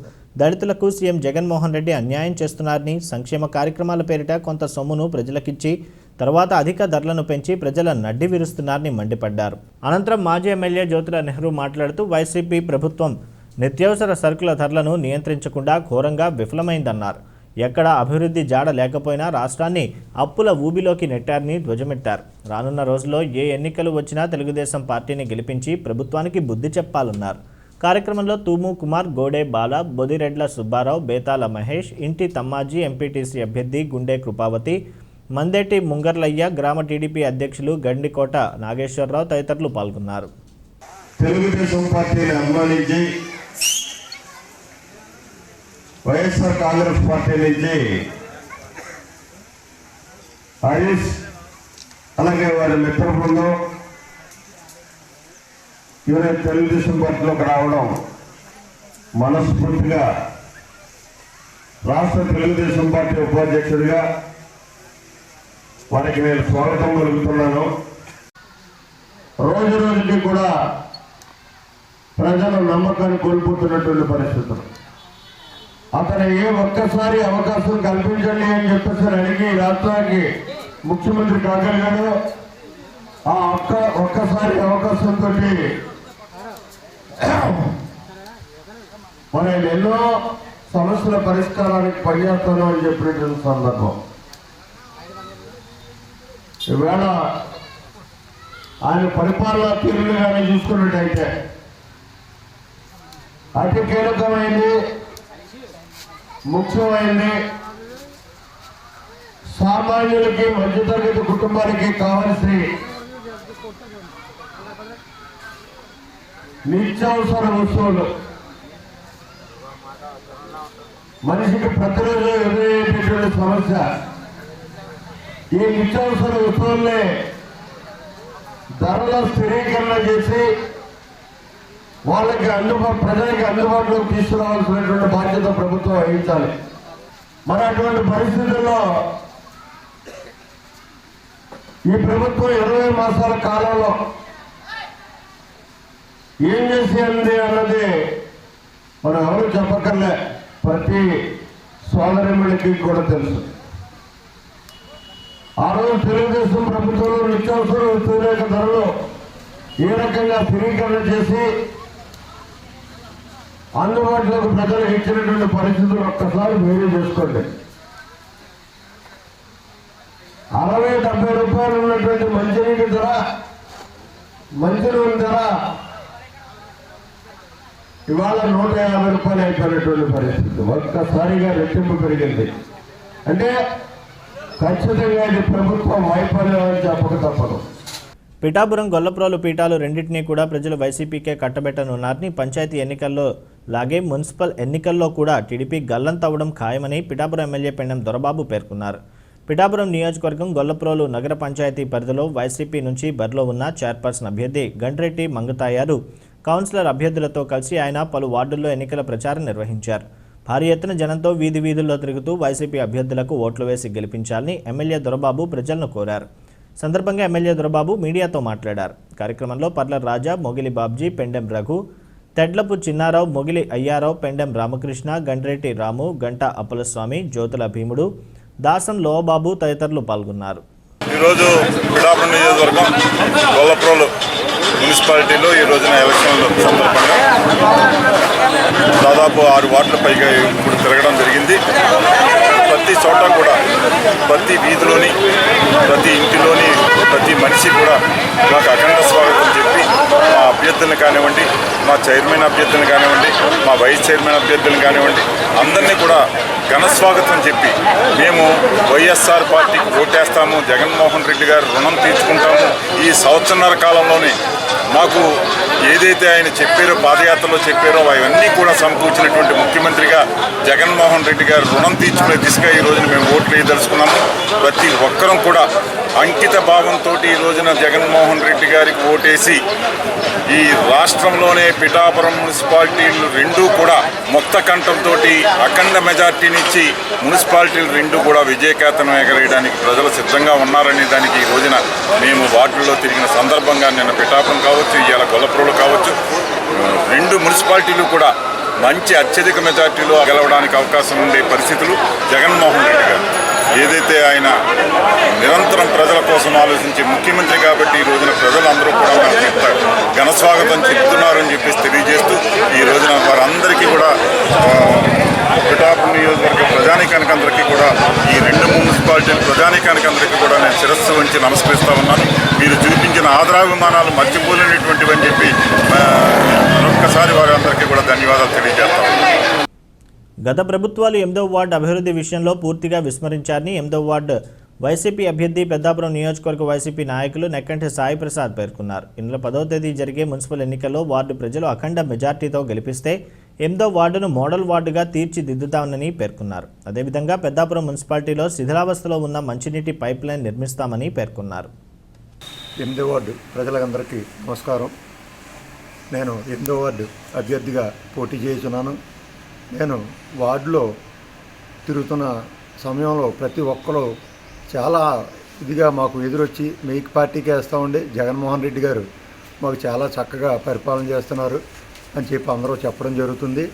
దళితులకు సీఎం జగన్మోహన్ రెడ్డి అన్యాయం చేస్తున్నారని, సంక్షేమ కార్యక్రమాల పేరిట కొంత సొమ్మును ప్రజలకిచ్చి తర్వాత అధిక ధరలను పెంచి ప్రజల నడ్డి విరుస్తున్నారని మండిపడ్డారు. అనంతరం మాజీ ఎమ్మెల్యే జ్యోతుల నెహ్రూ మాట్లాడుతూ వైసీపీ ప్రభుత్వం నిత్యావసర సరుకుల ధరలను నియంత్రించకుండా ఘోరంగా విఫలమైందన్నారు. ఎక్కడా అభివృద్ధి జాడ లేకపోయినా రాష్ట్రాన్ని అప్పుల ఊబిలోకి నెట్టారని ధ్వజమెట్టారు. రానున్న రోజుల్లో ఏ ఎన్నికలు వచ్చినా తెలుగుదేశం పార్టీని గెలిపించి ప్రభుత్వానికి బుద్ధి చెప్పాలన్నారు. కార్యక్రమంలో తూము కుమార్, గోడే బాల, బొదిరెడ్ల సుబ్బారావు, బేతాల మహేష్, ఇంటి తమ్మాజీ, ఎంపీటీసీ అభ్యర్థి గుండె కృపావతి, మందేటి ముంగర్లయ్య, గ్రామ టీడీపీ అధ్యక్షులు గండికోట నాగేశ్వరరావు తదితరులు పాల్గొన్నారు. తెలుగుదేశం పార్టీని అభిమానించి వైఎస్ఆర్ కాంగ్రెస్ పార్టీ నుంచి హరీష్ అలాగే వారి మిత్ర బృందం ఎవరైతే తెలుగుదేశం పార్టీలోకి రావడం మనస్ఫూర్తిగా రాష్ట్ర తెలుగుదేశం పార్టీ ఉపాధ్యక్షుడిగా వారికి నేను స్వాగతం పలుకుతున్నాను. రోజు రోజుకి కూడా ప్రజల నమ్మకాన్ని కోల్పోతున్నటువంటి పరిస్థితులు. అతను ఒక్కసారి అవకాశం కల్పించండి అని చెప్పేసి అడిగి రాష్ట్రానికి ముఖ్యమంత్రి కాగలిగాడు. ఆ ఒక్కసారి అవకాశంతో మనం ఎన్నో సమస్యల పరిష్కారానికి పనిచేస్తాను అని చెప్పినటువంటి సందర్భం. ఈవేళ ఆయన పరిపాలనా తీరులు కానీ చూసుకున్నట్టయితే అతి కీలకమైంది, ముఖ్యమైనది, సామాన్యులకి మధ్యతరగతి కుటుంబాలకి కావాల్సిన నిత్యావసర వస్తువులు మనిషికి ప్రతిరోజు ఎదురయ్యేటటువంటి సమస్య. ఈ నిత్యావసర వస్తువుల్ని ధరల స్థిరీకరణ చేసి వాళ్ళకి ప్రజలకి అందుబాటులోకి తీసుకురావాల్సినటువంటి బాధ్యత ప్రభుత్వం వహించాలి. మరి అటువంటి పరిస్థితుల్లో ఈ ప్రభుత్వం 20 మాసాల కాలంలో ఏం చేసేది అన్నది మనం ఎవరు చెప్పక్కర్లే, ప్రతి సోదరిమణికి కూడా తెలుసు. ఆ రోజు తెలుగుదేశం ప్రభుత్వంలో నిత్యావసర వస్తువుల యొక్క ధరలు ఏ రకంగా స్థిరీకరణ చేసి అందుబాటులోకి ప్రజలకు ఇచ్చినటువంటి పరిస్థితులు ఒక్కసారి వేరే చేసుకోండి. 60-70 రూపాయలు ఉన్నటువంటి మంచినీటి ధర, మంచినూనె ధర ఇవాళ 150 రూపాయలు అయిపోయినటువంటి పరిస్థితి. ఒక్కసారిగా రెట్టింపు పెరిగింది. అంటే ఖచ్చితంగా ఇది ప్రభుత్వం వైఫల్యం అని చెప్పక తప్పదు. పిఠాపురం గొల్లప్రోలు పీఠాలు రెండింటినీ కూడా ప్రజలు వైసీపీకే కట్టబెట్టనున్నారని, పంచాయతీ ఎన్నికల్లో లాగే మున్సిపల్ ఎన్నికల్లో కూడా టీడీపీ గల్లంతవ్వడం ఖాయమని పిఠాపురం ఎమ్మెల్యే పెండెం దొరబాబు పేర్కొన్నారు. పిఠాపురం నియోజకవర్గం గొల్లప్రోలు నగర పంచాయతీ పరిధిలో వైసీపీ నుంచి బరిలో ఉన్న చైర్పర్సన్ అభ్యర్థి గండ్రెడ్డి మంగతాయారు కౌన్సిలర్ అభ్యర్థులతో కలిసి ఆయన పలు వార్డుల్లో ఎన్నికల ప్రచారం నిర్వహించారు. భారీ ఎత్తున జనంతో వీధి వీధుల్లో తిరుగుతూ వైసీపీ అభ్యర్థులకు ఓట్లు వేసి గెలిపించాలని ఎమ్మెల్యే దొరబాబు ప్రజలను కోరారు. సందర్భంగా ఎమ్మెల్యే దొరబాబు మీడియాతో మాట్లాడారు. కార్యక్రమంలో పర్ల రాజా, మొగిలి బాబ్జీ, పెండెం రఘు, తెడ్లపు చిన్నారావు, మొగిలి అయ్యారావు, పెండెం రామకృష్ణ, గండ్రెడ్డి రాము, గంట అప్పలస్వామి, జ్యోతుల భీముడు, దాసం లోబాబు తదితరులు పాల్గొన్నారు. ఈరోజు పిఠాపురం నియోజకవర్గం గొల్లప్రోలు మున్సిపాలిటీలో ఈ రోజున ఎలక్షన్ల సందర్భంగా దాదాపు 6 వార్డుల పైగా ఇప్పుడు తిరగడం జరిగింది. ప్రతి చోట కూడా, ప్రతి వీధిలోని, ప్రతి ఇంటిలోని, ప్రతి మనిషి కూడా నాకు అఖండ స్వాగతం చెప్పి మా అభ్యర్థులను కానివ్వండి, మా చైర్మన్ అభ్యర్థులను కానివ్వండి, మా వైస్ చైర్మన్ అభ్యర్థులను కానివ్వండి, అందరినీ కూడా ఘన స్వాగతం చెప్పి మేము వైఎస్ఆర్ పార్టీకి ఓటేస్తాము, జగన్మోహన్ రెడ్డి గారు రుణం తీర్చుకుంటాము, ఈ సంవత్సరన్నర కాలంలోనే మాకు ఏదైతే ఆయన చెప్పారో, పాదయాత్రలో చెప్పారో అవన్నీ కూడా సమకూర్చినటువంటి ముఖ్యమంత్రిగా జగన్మోహన్ రెడ్డి గారు రుణం తీర్చుకునే దిశగా ఈ రోజున మేము ఓట్లు వేయదలుచుకున్నాము. ప్రతి ఒక్కరం కూడా అంకిత భావంతో ఈ రోజున జగన్మోహన్ రెడ్డి గారికి ఓటేసి ఈ రాష్ట్రంలోనే పిఠాపురం మున్సిపాలిటీలు రెండూ కూడా ముక్త కంఠంతో అఖండ మెజార్టీనిచ్చి మున్సిపాలిటీలు రెండూ కూడా విజయకేతనం ఎగరేయడానికి ప్రజలు సిద్ధంగా ఉన్నారనే దానికి ఈ రోజున మేము వార్డుల్లో తిరిగిన సందర్భంగా నిన్న పిఠాపురం కావచ్చు, ఇవాళ గొల్లప్రోలు కావచ్చు, 2 మున్సిపాలిటీలు కూడా మంచి అత్యధిక మెజార్టీలో గెలవడానికి అవకాశం ఉండే పరిస్థితులు జగన్మోహన్ రెడ్డి గారు ఏదైతే ఆయన నిరంతరం ప్రజల కోసం ఆలోచించే ముఖ్యమంత్రి కాబట్టి ఈ రోజున ప్రజలందరూ కూడా మనకి ఘన స్వాగతం చెప్తున్నారని చెప్పేసి తెలియజేస్తూ ఈ రోజున వారందరికీ కూడా పిఠాపురం నియోజకవర్గ ప్రజానీకానికి అందరికీ కూడా ఈ 2 మున్సిపాలిటీల ప్రజానీకానికి అందరికీ కూడా నేను శిరస్సు వంచి నమస్కరిస్తూ ఉన్నాను. మీరు చూపించిన ఆదరాభిమానాలు మర్చిపోలేనటువంటివి అని చెప్పి మరొక్కసారి వారందరికీ కూడా ధన్యవాదాలు తెలియజేస్తా ఉన్నాను. గత ప్రభుత్వాలు 8వ వార్డు అభివృద్ధి విషయంలో పూర్తిగా విస్మరించారని 8వ వార్డు వైసీపీ అభ్యర్థి పెద్దాపురం నియోజకవర్గ వైసీపీ నాయకులు నెక్కంటి సాయి ప్రసాద్ పేర్కొన్నారు. ఈ నెల 10వ తేదీ జరిగే మున్సిపల్ ఎన్నికల్లో వార్డు ప్రజలు అఖండ మెజార్టీతో గెలిపిస్తే 8వ వార్డును మోడల్ వార్డుగా తీర్చిదిద్దుతామని పేర్కొన్నారు. అదేవిధంగా పెద్దాపురం మున్సిపాలిటీలో శిథిలావస్థలో ఉన్న మంచినీటి పైప్ లైన్ నిర్మిస్తామని పేర్కొన్నారు. 8వ వార్డు ప్రజలందరికీ నమస్కారం. నేను 8వ వార్డు అభ్యర్థిగా పోటీ చేస్తున్నాను. నేను వార్డులో తిరుగుతున్న సమయంలో ప్రతి ఒక్కరు చాలా ఇదిగా మాకు ఎదురొచ్చి మీకు పార్టీకి వేస్తూ ఉండి జగన్మోహన్ రెడ్డి గారు మాకు చాలా చక్కగా పరిపాలన చేస్తున్నారు అని చెప్పి అందరూ చెప్పడం జరుగుతుంది.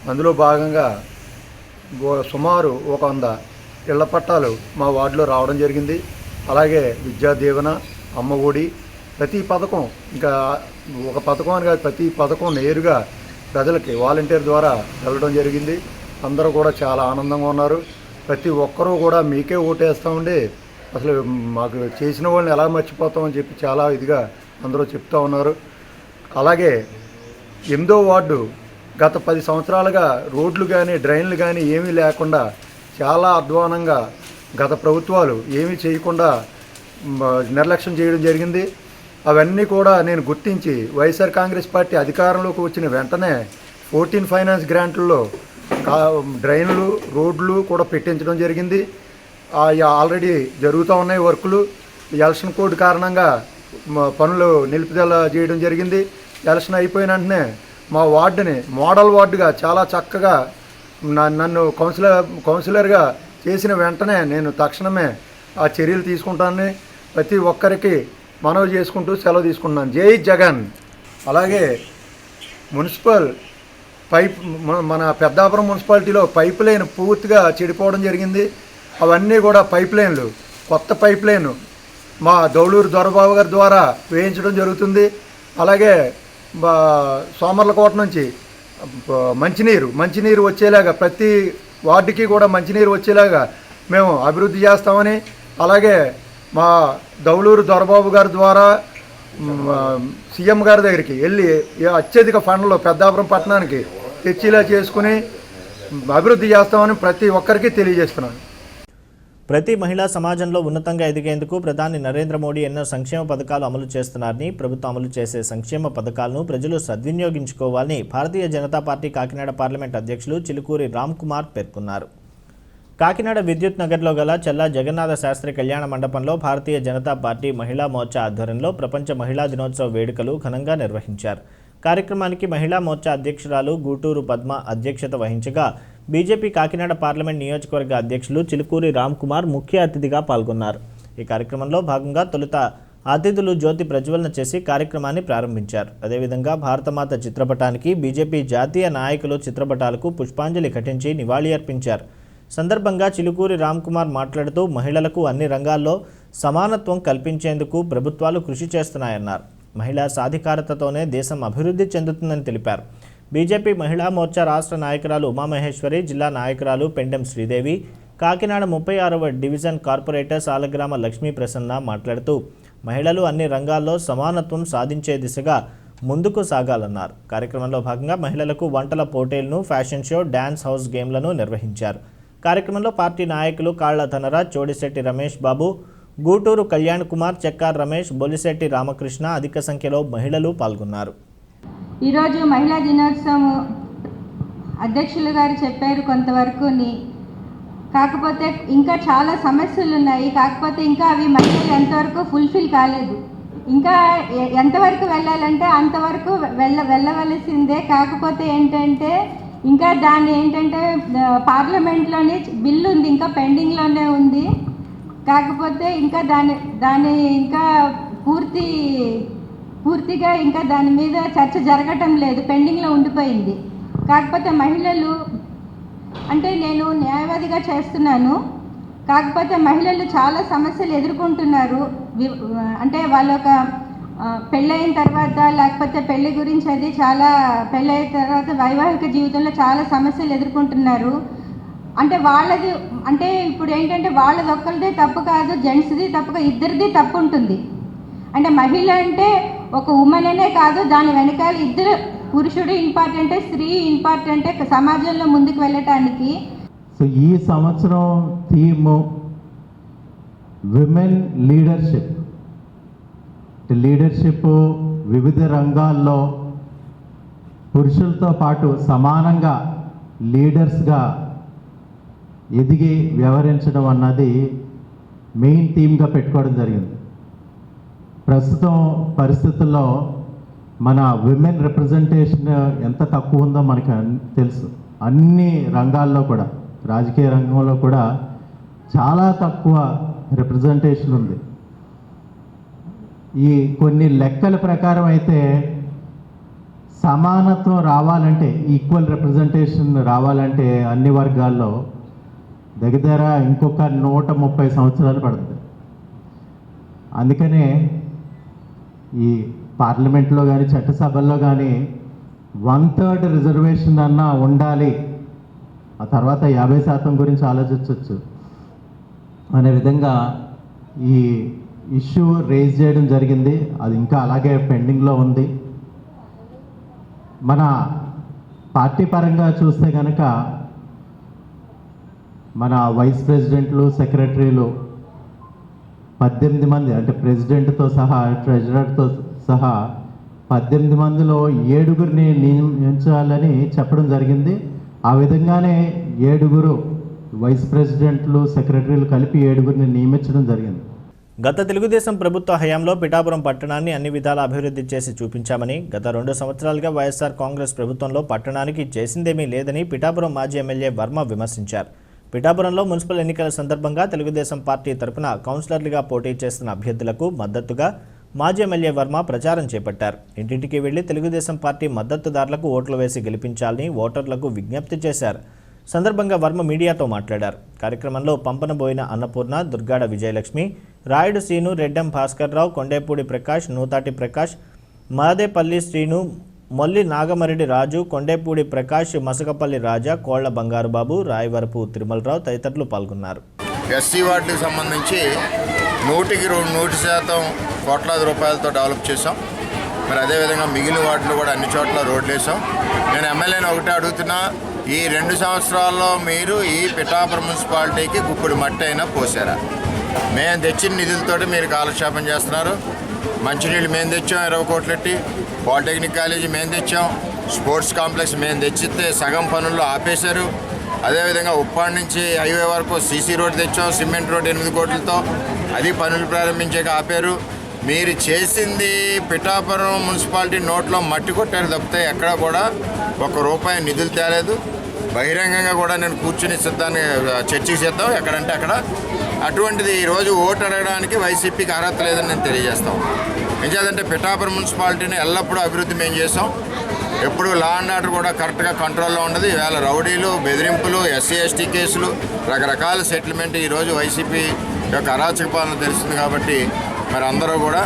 అందులో భాగంగా సుమారు 100 ఇళ్ల పట్టాలు మా వార్డులో రావడం జరిగింది. అలాగే విద్యా దీవెన, అమ్మ ఒడి, ప్రతి పథకం, ఇంకా ఒక పథకం అని కాదు, ప్రతి పథకం నేరుగా ప్రజలకి వాలంటీర్ ద్వారా వెళ్ళడం జరిగింది. అందరూ కూడా చాలా ఆనందంగా ఉన్నారు. ప్రతి ఒక్కరూ కూడా మీకే ఓటేస్తూ ఉండి అసలు మాకు చేసిన వాళ్ళని ఎలా మర్చిపోతామని చెప్పి చాలా ఇదిగా అందరూ చెప్తూ ఉన్నారు. అలాగే 8వ వార్డు గత 10 సంవత్సరాలుగా రోడ్లు కానీ డ్రైన్లు కానీ ఏమీ లేకుండా చాలా అధ్వానంగా గత ప్రభుత్వాలు ఏమీ చేయకుండా నిర్లక్ష్యం చేయడం జరిగింది. అవన్నీ కూడా నేను గుర్తించి వైఎస్ఆర్ కాంగ్రెస్ పార్టీ అధికారంలోకి వచ్చిన వెంటనే 14 ఫైనాన్స్ గ్రాంట్లలో డ్రైన్లు, రోడ్లు కూడా పెట్టించడం జరిగింది. ఆల్రెడీ జరుగుతూ ఉన్నాయి వర్కులు. ఎలక్షన్ కోడ్ కారణంగా పనులు నిలుపుదల చేయడం జరిగింది. ఎలక్షన్ అయిపోయిన వెంటనే మా వార్డుని మోడల్ వార్డుగా చాలా చక్కగా నన్ను కౌన్సిలర్గా చేసిన వెంటనే నేను తక్షణమే ఆ చర్యలు తీసుకుంటానని ప్రతి ఒక్కరికి మనవి చేసుకుంటూ సెలవు తీసుకుంటున్నాను. జై జగన్. అలాగే మున్సిపల్ మన పెద్దాపురం మున్సిపాలిటీలో పైప్ లైన్ పూర్తిగా చెడిపోవడం జరిగింది. అవన్నీ కూడా పైప్ లైన్లు, కొత్త పైప్ లైన్ మా దౌలూరు దొరబాబు గారి ద్వారా వేయించడం జరుగుతుంది. అలాగే సోమర్లకోట నుంచి మంచినీరు వచ్చేలాగా ప్రతి వార్డుకి కూడా మంచినీరు వచ్చేలాగా మేము అభివృద్ధి చేస్తామని, అలాగే మా దౌలూరు దొరబాబు గారి ద్వారా సీఎం గారి దగ్గరికి వెళ్ళి అత్యధిక ఫండ్లు పెద్దాపురం పట్టణానికి తెచ్చేలా చేసుకుని అభివృద్ధి చేస్తామని ప్రతి ఒక్కరికి తెలియజేస్తున్నాను. ప్రతి మహిళా సమాజంలో ఉన్నతంగా ఎదిగేందుకు ప్రధాని నరేంద్ర మోడీ ఎన్నో సంక్షేమ పథకాలు అమలు చేస్తున్నారని, ప్రభుత్వం అమలు చేసే సంక్షేమ పథకాలను ప్రజలు సద్వినియోగించుకోవాలని భారతీయ జనతా పార్టీ కాకినాడ పార్లమెంట్ అధ్యక్షులు చిలుకూరి రామ్ కుమార్ పేర్కొన్నారు. కాకినాడ విద్యుత్ నగర్లో గల చల్లా జగన్నాథ శాస్త్రి కళ్యాణ మండపంలో భారతీయ జనతా పార్టీ మహిళా మోర్చా ఆధ్వర్యంలో ప్రపంచ మహిళా దినోత్సవ వేడుకలు ఘనంగా నిర్వహించారు. కార్యక్రమానికి మహిళా మోర్చా అధ్యక్షురాలు గూటూరు పద్మ అధ్యక్షత వహించగా బీజేపీ కాకినాడ పార్లమెంట్ నియోజకవర్గ అధ్యక్షులు చిలుకూరి రామ్ కుమార్ ముఖ్య అతిథిగా పాల్గొన్నారు. ఈ కార్యక్రమంలో భాగంగా తొలుత అతిథులు జ్యోతి ప్రజ్వలన చేసి కార్యక్రమాన్ని ప్రారంభించారు. అదేవిధంగా భారతమాత చిత్రపటానికి బీజేపీ జాతీయ నాయకులు చిత్రపటాలకు పుష్పాంజలి ఘటించి నివాళి అర్పించారు. సందర్భంగా చిలుకూరి రామ్ కుమార్ మాట్లాడుతూ మహిళలకు అన్ని రంగాల్లో సమానత్వం కల్పించేందుకు ప్రభుత్వాలు కృషి చేస్తున్నాయన్నారు. మహిళా సాధికారతతోనే దేశం అభివృద్ధి చెందుతుందని తెలిపారు. బీజేపీ మహిళా మోర్చా రాష్ట్ర నాయకురాలు ఉమామహేశ్వరి, జిల్లా నాయకురాలు పెండెం శ్రీదేవి, కాకినాడ 36వ డివిజన్ కార్పొరేటర్ సాలగ్రామ లక్ష్మీ ప్రసన్న మాట్లాడుతూ మహిళలు అన్ని రంగాల్లో సమానత్వం సాధించే దిశగా ముందుకు సాగాలన్నారు. కార్యక్రమంలో భాగంగా మహిళలకు వంటల పోటీలను, ఫ్యాషన్ షో, డ్యాన్స్ హౌస్ గేమ్లను నిర్వహించారు. కార్యక్రమంలో పార్టీ నాయకులు కాళ్ల ధనరాజ్, చోడిశెట్టి రమేష్ బాబు, గూటూరు కళ్యాణ్ కుమార్, చెక్కార్ రమేష్, బొలిశెట్టి రామకృష్ణ అధిక సంఖ్యలో మహిళలు పాల్గొన్నారు. ఈరోజు మహిళా దినోత్సవం అధ్యక్షులు గారు చెప్పారు కొంతవరకుని, కాకపోతే ఇంకా చాలా సమస్యలు ఉన్నాయి. కాకపోతే ఇంకా అవి మహిళలు ఎంతవరకు ఫుల్ఫిల్ కాలేదు. ఇంకా ఎంతవరకు వెళ్ళాలంటే అంతవరకు వెళ్ళవలసిందే. కాకపోతే ఏంటంటే ఇంకా దాన్ని పార్లమెంట్లోనే బిల్లు ఉంది, ఇంకా పెండింగ్లోనే ఉంది. కాకపోతే ఇంకా దాని ఇంకా పూర్తిగా ఇంకా దాని మీద చర్చ జరగటం లేదు, పెండింగ్లో ఉండిపోయింది. కాకపోతే మహిళలు అంటే నేను న్యాయవాదిగా చేస్తున్నాను. కాకపోతే మహిళలు చాలా సమస్యలు ఎదుర్కొంటున్నారు. అంటే వాళ్ళ ఒక పెళ్ళైన తర్వాత, లేకపోతే పెళ్ళి గురించి అది చాలా పెళ్ళైన తర్వాత వైవాహిక జీవితంలో చాలా సమస్యలు ఎదుర్కొంటున్నారు. అంటే వాళ్ళది అంటే ఇప్పుడు ఏంటంటే వాళ్ళది ఒక్కరిదే తప్పు కాదు, జెంట్స్ది తప్పుగా ఇద్దరిది తప్పు ఉంటుంది. అంటే మహిళ అంటే ఒక ఉమెన్ అనే కాదు, దాని వెనకాల ఇద్దరు, పురుషుడు ఇంపార్టెంటే, స్త్రీ ఇంపార్టెంటే సమాజంలో ముందుకు వెళ్ళటానికి. సో ఈ సంవత్సరం థీమ్ విమెన్ లీడర్షిప్. లీడర్షిప్ వివిధ రంగాల్లో పురుషులతో పాటు సమానంగా లీడర్స్గా ఎదిగి వ్యవహరించడం అన్నది మెయిన్ థీమ్గా పెట్టుకోవడం జరిగింది. ప్రస్తుతం పరిస్థితుల్లో మన విమెన్ రిప్రజెంటేషన్ ఎంత తక్కువ ఉందో మనకు తెలుసు. అన్ని రంగాల్లో కూడా, రాజకీయ రంగంలో కూడా చాలా తక్కువ రిప్రజెంటేషన్ ఉంది. ఈ కొన్ని లెక్కల ప్రకారం అయితే సమానత్వం రావాలంటే, ఈక్వల్ రిప్రజెంటేషన్ రావాలంటే అన్ని వర్గాల్లో దగ్గర ఇంకొక 130 సంవత్సరాలు పడుతుంది. అందుకనే ఈ పార్లమెంట్లో కానీ చట్టసభల్లో కానీ 1/3 రిజర్వేషన్ అన్నా ఉండాలి, ఆ తర్వాత 50% గురించి ఆలోచించవచ్చు అనే విధంగా ఈ ఇష్యూ రేజ్ చేయడం జరిగింది. అది ఇంకా అలాగే పెండింగ్లో ఉంది. మన పార్టీ పరంగా చూస్తే కనుక మన వైస్ ప్రెసిడెంట్లు, సెక్రటరీలు 18 మంది అంటే ప్రెసిడెంట్తో సహా ట్రెజరర్తో సహా 18 మందిలో 7గురిని నియమించాలని చెప్పడం జరిగింది. ఆ విధంగానే 7గురు వైస్ ప్రెసిడెంట్లు, సెక్రటరీలు కలిపి 7గురిని నియమించడం జరిగింది. గత తెలుగుదేశం ప్రభుత్వ హయాంలో పిఠాపురం పట్టణాన్ని అన్ని విధాలా అభివృద్ధి చేసి చూపించామని, గత 2 సంవత్సరాలుగా వైఎస్ఆర్ కాంగ్రెస్ ప్రభుత్వంలో పట్టణానికి చేసిందేమీ లేదని పిఠాపురం మాజీ ఎమ్మెల్యే వర్మ విమర్శించారు. పిఠాపురంలో మున్సిపల్ ఎన్నికల సందర్భంగా తెలుగుదేశం పార్టీ తరపున కౌన్సిలర్లుగా పోటీ చేస్తున్న అభ్యర్థులకు మద్దతుగా మాజీ ఎమ్మెల్యే వర్మ ప్రచారం చేపట్టారు. ఇంటింటికి వెళ్లి తెలుగుదేశం పార్టీ మద్దతుదారులకు ఓట్లు వేసి గెలిపించాలని ఓటర్లకు విజ్ఞప్తి చేశారు. సందర్భంగా వర్మ మీడియాతో మాట్లాడారు. కార్యక్రమంలో పంపనబోయిన అన్నపూర్ణ, దుర్గాడ విజయలక్ష్మి, రాయుడు సీను, రెడ్డం భాస్కర్రావు, కొండేపూడి ప్రకాష్, నూతాటి ప్రకాష్, మాదేపల్లి శ్రీను, మొల్లి నాగమరెడ్డి రాజు, కొండేపూడి ప్రకాష్, మసకపల్లి రాజా, కోళ్ల బంగారుబాబు, రాయవరపు తిరుమలరావు తదితరులు పాల్గొన్నారు. ఎస్సీ వార్డుకి సంబంధించి 100% కోట్లాది రూపాయలతో డెవలప్ చేసాం. మరి అదేవిధంగా మిగిలిన వార్డులు కూడా అన్ని చోట్ల రోడ్లు వేసాం. నేను ఎమ్మెల్యేని ఒకటే అడుగుతున్నా, ఈ 2 సంవత్సరాల్లో మీరు ఈ పిఠాపురం మున్సిపాలిటీకి గుప్పుడు మట్టి అయినా పోసారా? మేము తెచ్చిన నిధులతోటి మీరు కాలక్షేపం చేస్తున్నారు. మంచినీళ్ళు మేము తెచ్చాం 20 కోట్లెట్టి, పాలిటెక్నిక్ కాలేజీ మేము తెచ్చాం, స్పోర్ట్స్ కాంప్లెక్స్ మేము తెచ్చితే సగం పనుల్లో ఆపేశారు. అదేవిధంగా ఉప్పాడు నుంచి హైవే వరకు సీసీ రోడ్ తెచ్చాం, సిమెంట్ రోడ్ 8 కోట్లతో, అది పనులు ప్రారంభించాక ఆపారు. మీరు చేసింది పిఠాపురం మున్సిపాలిటీ నోట్లో మట్టి కొట్టారు తప్పితే ఎక్కడా కూడా ₹1 నిధులు తేలేదు. బహిరంగంగా కూడా నేను కూర్చుని సిద్ధాన్ని చర్చకి చేద్దాం ఎక్కడంటే అక్కడ. అటువంటిది ఈరోజు ఓటు అడగడానికి వైసీపీకి అర్హత లేదని నేను తెలియజేస్తాం. ఎందుకంటే పిఠాపురం మున్సిపాలిటీని ఎల్లప్పుడూ అభివృద్ధి మేము చేసాం. ఎప్పుడు లా అండ్ ఆర్డర్ కూడా కరెక్ట్గా కంట్రోల్లో ఉండదు. ఈవేళ రౌడీలు, బెదిరింపులు, ఎస్సీ ఎస్టీ కేసులు, రకరకాల సెటిల్మెంట్ ఈరోజు వైసీపీ యొక్క అరాచక పాలన తెలుస్తుంది. కాబట్టి మరి అందరూ కూడా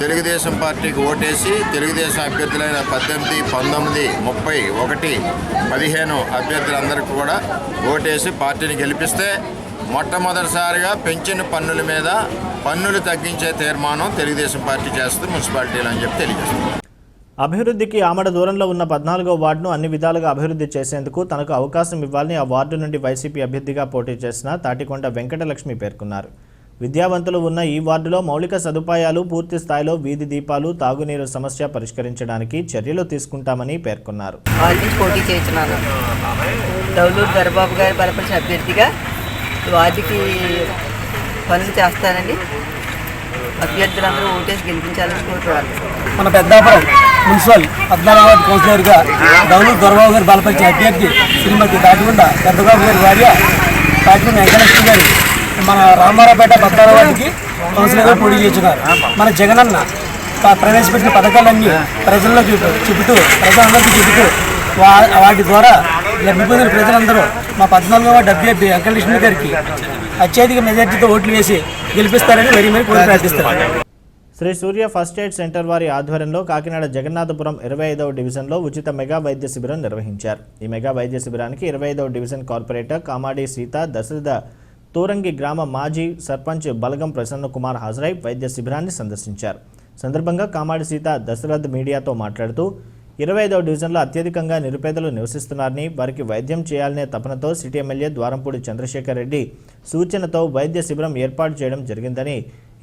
తెలుగుదేశం పార్టీకి ఓటేసి తెలుగుదేశం అభ్యర్థులైన 18, 19, 30, 1, 15 అభ్యర్థులందరికీ కూడా ఓటేసి పార్టీని గెలిపిస్తే మొట్టమొదటిసారిగా పెంచిన పన్నుల మీద పన్నులు తగ్గించే తీర్మానం తెలుగుదేశం పార్టీ చేస్తుంది మున్సిపాలిటీలు అని చెప్పి తెలియజేస్తుంది. అభివృద్ధికి ఆమడ దూరంలో ఉన్న 14వ వార్డును అన్ని విధాలుగా అభివృద్ధి చేసేందుకు తనకు అవకాశం ఇవ్వాలని ఆ వార్డు నుండి వైసీపీ అభ్యర్థిగా పోటీ చేసిన తాటికొండ వెంకటలక్ష్మి పేర్కొన్నారు. విద్యావంతులు ఉన్న ఈ వార్డులో మౌలిక సదుపాయాలు పూర్తి స్థాయిలో వీధి దీపాలు, తాగునీరు సమస్య పరిష్కరించడానికి చర్యలు తీసుకుంటామని పేర్కొన్నారు. పోటీ చేస్తున్నాను. దౌలూరు దర్బాబు గారి బలపరిచిన అభ్యర్థిగా వార్డుకి పనులు చేస్తానని అభ్యర్థులందరూ ఓటేసి గెలిపించాలని కోరుకోవాలి. మన పెద్దాపురం మున్సిపల్ 14వ వార్డు కౌన్సిలర్గా దౌలూరు దర్బాబు గారు బలపరిచిన అభ్యర్థి శ్రీమతి తాటికొండ పెద్దబాబు గారి భార్య తాటికొండ వెంకటలక్ష్మి గారు మన రామారావుపేట 14వ వార్డుకి కౌన్సిలర్గా పోటీ చేస్తున్నారు. మన జగనన్న ప్రవేశపెట్టిన పథకాలన్నీ ప్రజల్లోకి చెబుతూ, ప్రజలందరికీ చెబుతూ వాటి ద్వారా లబ్ధిపొందిన ప్రజలందరూ మా 14వ వార్డు అభ్యర్థి వెంకటలక్ష్మి గారికి అత్యధిక మెజార్టీతో ఓట్లు వేసి గెలిపిస్తారని మరీ కోరి ప్రార్థిస్తారు. శ్రీ సూర్య ఫస్ట్ ఎయిడ్ సెంటర్ వారి ఆధ్వర్యంలో కాకినాడ జగన్నాథపురం 25వ డివిజన్లో ఉచిత మెగా వైద్య శిబిరం నిర్వహించారు. ఈ మెగా వైద్య శిబిరానికి 25వ డివిజన్ కార్పొరేటర్ కామాడి సీత, దశరథ తూరంగి గ్రామ మాజీ సర్పంచ్ బలగం ప్రసన్న కుమార్ హాజరై వైద్య శిబిరాన్ని సందర్శించారు. సందర్భంగా కామాడి సీత, దశరథ్ మీడియాతో మాట్లాడుతూ 25వ డివిజన్లో అత్యధికంగా నిరుపేదలు నివసిస్తున్నారని, వారికి వైద్యం చేయాలనే తపనతో సిటీ ఎమ్మెల్యే ద్వారంపూడి చంద్రశేఖర్ రెడ్డి సూచనతో వైద్య శిబిరం ఏర్పాటు చేయడం జరిగిందని,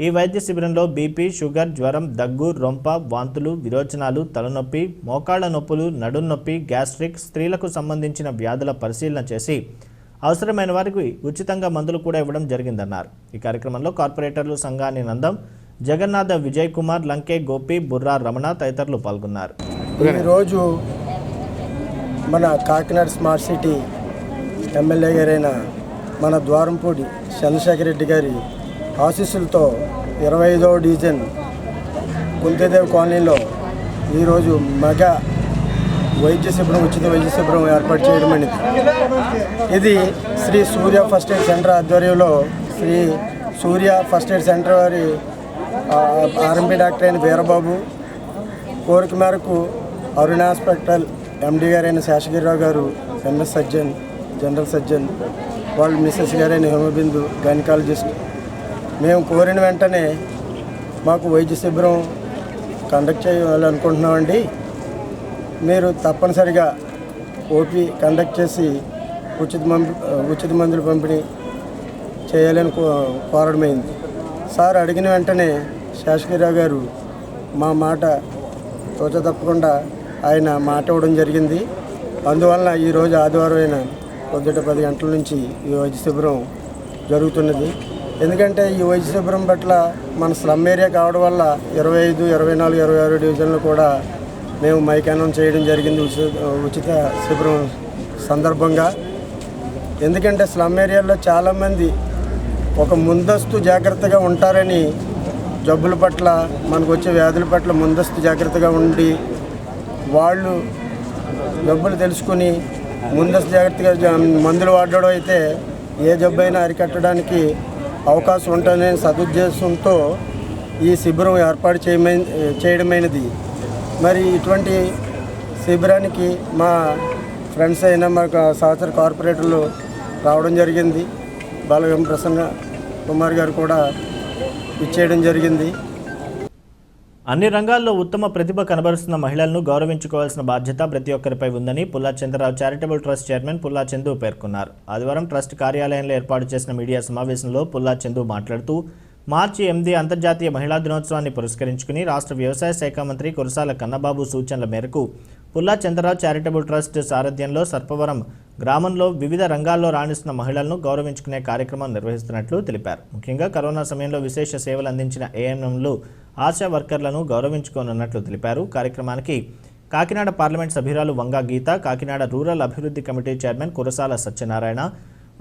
ఈ వైద్య శిబిరంలో బీపీ, షుగర్, జ్వరం, దగ్గు, రొంప, వాంతులు, విరోచనాలు, తలనొప్పి, మోకాళ్ల నొప్పులు, నడుం నొప్పి, గ్యాస్ట్రిక్, స్త్రీలకు సంబంధించిన వ్యాధుల పరిశీలన చేసి అవసరమైన వారికి ఉచితంగా మందులు కూడా ఇవ్వడం జరిగిందన్నారు. ఈ కార్యక్రమంలో కార్పొరేటర్లు సంగాని నందం, జగన్నాథ, విజయ్ కుమార్, లంకే గోపి, బుర్రా రమణ తదితరులు పాల్గొన్నారు. ఈరోజు మన కాకినాడ స్మార్ట్ సిటీ ఎమ్మెల్యే గారైన మన ద్వారంపూడి చంద్రశేఖర్ రెడ్డి గారి ఆశీస్సులతో 25వ డివిజన్ కుంతేదేవ్ కాలనీలో ఈరోజు మెగా వైద్య శిబిరం, ఉచిత వైద్య శిబిరం ఏర్పాటు చేయడం అనేది. ఇది శ్రీ సూర్య ఫస్ట్ ఎయిడ్ సెంటర్ ఆధ్వర్యంలో శ్రీ సూర్య ఫస్ట్ ఎయిడ్ సెంటర్ వారి ఆర్ఎంపీ డాక్టర్ అయిన వీరబాబు కోరిక మేరకు అరుణ హాస్పిటల్ ఎండి గారైన శేషగిరిరావు గారు, ఎంఎస్ సర్జన్, జనరల్ సర్జన్, వాళ్ళ మిస్సెస్ గారైన హేమబిందు, గైనకాలజిస్ట్, మేము కోరిన వెంటనే మాకు వైద్య శిబిరం కండక్ట్ చేయాలనుకుంటున్నామండి, మీరు తప్పనిసరిగా ఓపీ కండక్ట్ చేసి ఉచిత మందులు పంపిణీ చేయాలని కోరడమైంది. సార్ అడిగిన వెంటనే శాసగిరిరావు గారు మా మాట తోచ తప్పకుండా ఆయన మాట ఇవ్వడం జరిగింది. అందువలన ఈరోజు ఆదివారం అయిన పొద్దుట 10 గంటల నుంచి ఈ వైద్య శిబిరం జరుగుతున్నది. ఎందుకంటే ఈ వైద్య శిబిరం పట్ల మన స్లమ్ ఏరియా కావడం వల్ల 25, 24, 26 డివిజన్లు కూడా మేము మైక్ అనౌన్స్ చేయడం జరిగింది ఉచిత శిబిరం సందర్భంగా. ఎందుకంటే స్లమ్ ఏరియాలో చాలామంది ఒక ముందస్తు జాగ్రత్తగా ఉంటారని జబ్బుల పట్ల మనకు వచ్చే వ్యాధుల పట్ల ముందస్తు జాగ్రత్తగా ఉండి వాళ్ళు జబ్బులు తెలుసుకుని ముందస్తు జాగ్రత్తగా మందులు వాడడం అయితే ఏ జబ్బు అయినా అరికట్టడానికి అవకాశం ఉంటుందనే సదుద్దేశంతో ఈ శిబిరం ఏర్పాటు చేయడమైనది. మరి ఇటువంటి శిబిరానికి మా ఫ్రెండ్స్ అయినా మా సహచర కార్పొరేటర్లు రావడం జరిగింది. బాలగం ప్రసన్న కుమార్ గారు కూడా ఇచ్చేయడం జరిగింది. అన్ని రంగాల్లో ఉత్తమ ప్రతిభ కనబరుస్తున్న మహిళలను గౌరవించుకోవాల్సిన బాధ్యత ప్రతి ఒక్కరిపై ఉందని పుల్లా చంద్రరావు చారిటబుల్ ట్రస్ట్ చైర్మన్ పుల్లా చందు పేర్కొన్నారు. ఆదివారం ట్రస్ట్ కార్యాలయంలో ఏర్పాటు చేసిన మీడియా సమావేశంలో పుల్లా చందు మాట్లాడుతూ మార్చి 8 అంతర్జాతీయ మహిళా దినోత్సవాన్ని పురస్కరించుకుని రాష్ట్ర వ్యవసాయ శాఖ మంత్రి కురసాల కన్నబాబు సూచనల మేరకు పుల్లా చంద్రరావు చారిటబుల్ ట్రస్ట్ సారథ్యంలో సర్పవరం గ్రామంలో వివిధ రంగాల్లో రాణిస్తున్న మహిళలను గౌరవించుకునే కార్యక్రమం నిర్వహిస్తున్నట్లు తెలిపారు. ముఖ్యంగా కరోనా సమయంలో విశేష సేవలు అందించిన ఏఎన్ఎంలు, ఆశా వర్కర్లను గౌరవించుకోనున్నట్లు తెలిపారు. కార్యక్రమానికి కాకినాడ పార్లమెంట్ సభ్యురాలు వంగా గీత, కాకినాడ రూరల్ అభివృద్ధి కమిటీ చైర్మన్ కురసాల సత్యనారాయణ,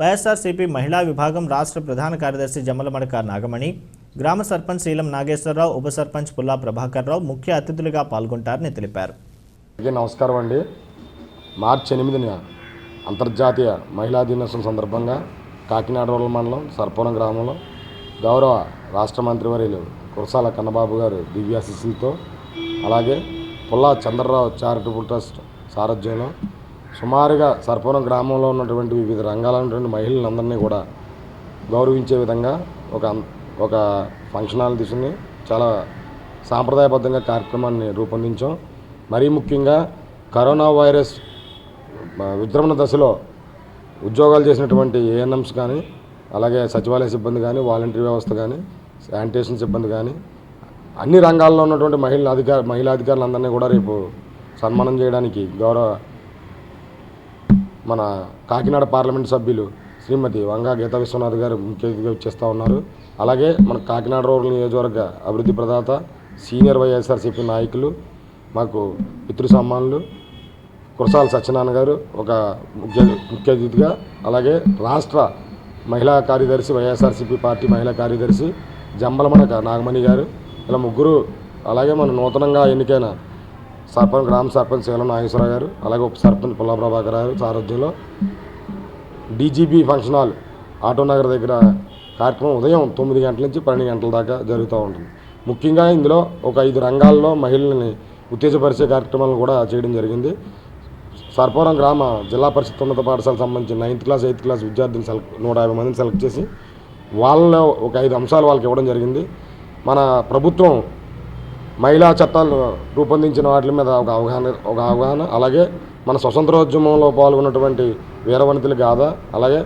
వైఎస్ఆర్సీపీ మహిళా విభాగం రాష్ట్ర ప్రధాన కార్యదర్శి జమ్మలమడక నాగమణి, గ్రామ సర్పంచ్ శీలం నాగేశ్వరరావు, ఉప సర్పంచ్ పుల్లా ప్రభాకర్ రావు ముఖ్య అతిథులుగా పాల్గొంటారని తెలిపారు. నమస్కారం అండి. మార్చి 8న అంతర్జాతీయ మహిళా దినోత్సవం సందర్భంగా కాకినాడ రూరల్ మండలం సర్పవరం గ్రామంలో గౌరవ రాష్ట్ర మంత్రివర్యులు కురసాల కన్నబాబు గారు దివ్యాశీస్సులతో, అలాగే పుల్లా చంద్రరావు చారిటబుల్ ట్రస్ట్ సారథ్యంలో సుమారుగా సర్పవరం గ్రామంలో ఉన్నటువంటి వివిధ రంగాల్లో ఉన్నటువంటి మహిళలందరినీ కూడా గౌరవించే విధంగా ఒక ఫంక్షన్ హాల్ తీసుకుని చాలా సాంప్రదాయబద్ధంగా కార్యక్రమాన్ని రూపొందించాం. మరీ ముఖ్యంగా కరోనా వైరస్ విజృంభణ దశలో ఉద్యోగాలు చేసినటువంటి ఏఎన్ఎంస్ కానీ, అలాగే సచివాలయ సిబ్బంది కానీ, వాలంటీర్ వ్యవస్థ కానీ, శానిటేషన్ సిబ్బంది కానీ, అన్ని రంగాల్లో ఉన్నటువంటి మహిళా అధికారులందరినీ కూడా రేపు సన్మానం చేయడానికి గౌరవ మన కాకినాడ పార్లమెంట్ సభ్యులు శ్రీమతి వంగా గీతా విశ్వనాథ్ గారు ముఖ్య అతిథిగా వచ్చేస్తూ ఉన్నారు. అలాగే మన కాకినాడ రూరల్ నియోజకవర్గ అభివృద్ధి ప్రదాత సీనియర్ వైఎస్ఆర్సీపీ నాయకులు, మాకు పితృ సమ్మానులు కురసాల సత్యనారాయణ గారు ఒక ముఖ్య అతిథిగా, అలాగే రాష్ట్ర మహిళా కార్యదర్శి వైఎస్ఆర్సీపీ పార్టీ మహిళా కార్యదర్శి జమ్మలమడక నాగమణి గారు, ఇలా ముగ్గురు, అలాగే మన నూతనంగా ఎన్నికైన గ్రామ సర్పంచ్ శీలం నాగేశ్వరరావు గారు, అలాగే ఉప సర్పంచ్ పుల్లా ప్రభాకర్ గారు సారథ్యంలో డీజీబీ ఫంక్షన్ హాల్ ఆటోనగర్ దగ్గర కార్యక్రమం ఉదయం 9 గంటల నుంచి 12 గంటల దాకా జరుగుతూ ఉంటుంది. ముఖ్యంగా ఇందులో ఒక 5 రంగాల్లో మహిళల్ని ఉత్తేజపరిచే కార్యక్రమాలను కూడా చేయడం జరిగింది. సర్పవరం గ్రామ జిల్లా పరిషత్ ఉన్నత పాఠశాలకు సంబంధించిన 9th క్లాస్ 8th క్లాస్ విద్యార్థులు 150 మందిని సెలెక్ట్ చేసి వాళ్ళలో ఒక 5 అంశాలు వాళ్ళకి ఇవ్వడం జరిగింది. మన ప్రభుత్వం మహిళా చట్టాలు రూపొందించిన వాటి మీద ఒక అవగాహన, అలాగే మన స్వతంత్రోద్యమంలో పాల్గొన్నటువంటి వీరవనితల గాథ, అలాగే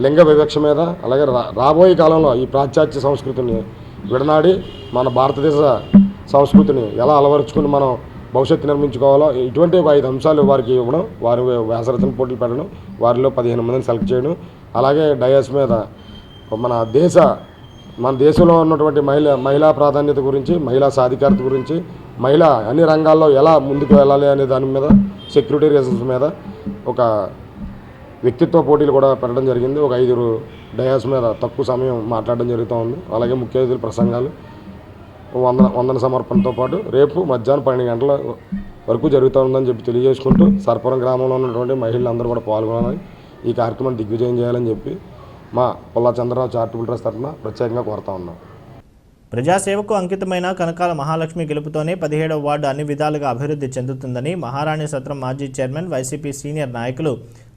లింగ వివక్ష మీద, అలాగే రాబోయే కాలంలో ఈ పాశ్చాత్య సంస్కృతిని విడనాడి మన భారతదేశ సంస్కృతిని ఎలా అలవరుచుకుని మనం భవిష్యత్తు నిర్మించుకోవాలో ఇటువంటి ఒక 5 అంశాలు వారికి ఇవ్వడం, వారి వ్యాసరచన పోటీలు పెట్టడం, వారిలో 15 మందిని సెలెక్ట్ చేయడం, అలాగే డయాస్ మీద మన దేశంలో ఉన్నటువంటి మహిళా ప్రాధాన్యత గురించి, మహిళా సాధికారత గురించి, మహిళ అన్ని రంగాల్లో ఎలా ముందుకు వెళ్ళాలి అనే దాని మీద, సెక్యూరిటీ రీజన్స్ మీద ఒక వ్యక్తిత్వ పోటీలు కూడా పెట్టడం జరిగింది. ఒక 5 డయాస్ మీద తక్కువ సమయం మాట్లాడడం జరుగుతూ ఉంది. అలాగే ముఖ్య అతిథుల ప్రసంగాలు, వందన సమర్పణతో పాటు రేపు మధ్యాహ్నం 12 గంటల వరకు జరుగుతూ ఉందని చెప్పి తెలియజేసుకుంటూ సర్పవరం గ్రామంలో ఉన్నటువంటి మహిళలందరూ కూడా పాల్గొనాలని, ఈ కార్యక్రమాన్ని దిగ్విజయం చేయాలని చెప్పి మా పుల్లా చంద్రరావు చారిటబుల్ ట్రస్ట్ తరఫున ప్రత్యేకంగా కోరుతా ఉన్నాం. ప్రజాసేవకు అంకితమైన కనకాల మహాలక్ష్మి గెలుపుతోనే 17వ వార్డు అన్ని విధాలుగా అభివృద్ధి చెందుతుందని మహారాణి సత్రం మాజీ చైర్మన్, వైసీపీ సీనియర్ నాయకులు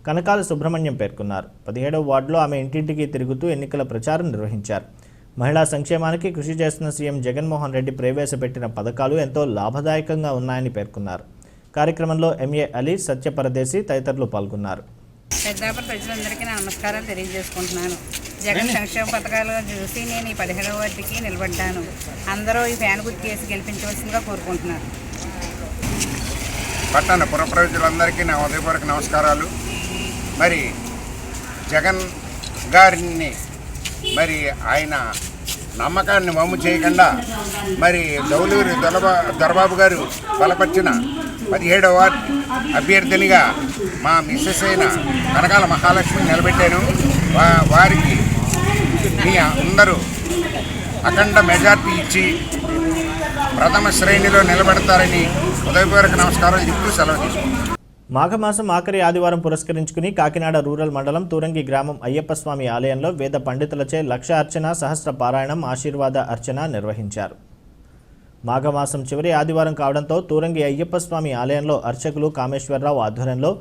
కనకాల సుబ్రహ్మణ్యం పేర్కొన్నారు. 17వ వార్డులో ఆమె ఇంటింటికి తిరుగుతూ ఎన్నికల ప్రచారం నిర్వహించారు. మహిళా సంక్షేమానికి కృషి చేస్తున్న సీఎం జగన్మోహన్ రెడ్డి ప్రవేశపెట్టిన పథకాలు ఎంతో లాభదాయకంగా ఉన్నాయని పేర్కొన్నారు. కార్యక్రమంలో ఎంఏ అలీ, సత్యపరదేశి తదితరులు పాల్గొన్నారు. పెద్దాపురం ప్రజలందరికీ నమస్కారాలు తెలియజేసుకుంటున్నాను. జగన్ సంక్షేమ పథకాలు చూసి నేను ఈ 17వ వార్డుకి నిలబడ్డాను. అందరూ ఈ ఫ్యాన్ గుర్తు కేసు గెలిపించవలసిందిగా కోరుకుంటున్నాను. పట్టణ పుర ప్రజలందరికీ నా హృదయపూర్వక నమస్కారాలు. మరి జగన్ గారిని మరి ఆయన నమ్మకాన్ని వమ్ము చేయకుండా మరి దౌలూరి దొరబాబు గారు బలపరిచిన 17వ వార్డు అభ్యర్థినిగా మా మిస్సెస్ అయిన కనకాల మహాలక్ష్మిని నిలబెట్టాను. వారికి మీ అందరూ అఖండ మెజార్టీ ఇచ్చి ప్రథమ శ్రేణిలో నిలబెడతారని హృదయపూర్వక నమస్కారాలు చెప్తూ సెలవు తీసుకుంటాను. మాఘమాసం ఆఖరి ఆదివారం పురస్కరించుకుని కాకినాడ రూరల్ మండలం తూరంగి గ్రామం అయ్యప్ప స్వామి ఆలయంలో వేద పండితులచే లక్ష అర్చన, సహస్ర పారాయణం, ఆశీర్వాద అర్చన నిర్వహించారు. మాఘమాసం చివరి ఆదివారం కావడంతో తూరంగి అయ్యప్ప స్వామి ఆలయంలో అర్చకులు కామేశ్వరరావు ఆధ్వర్యంలో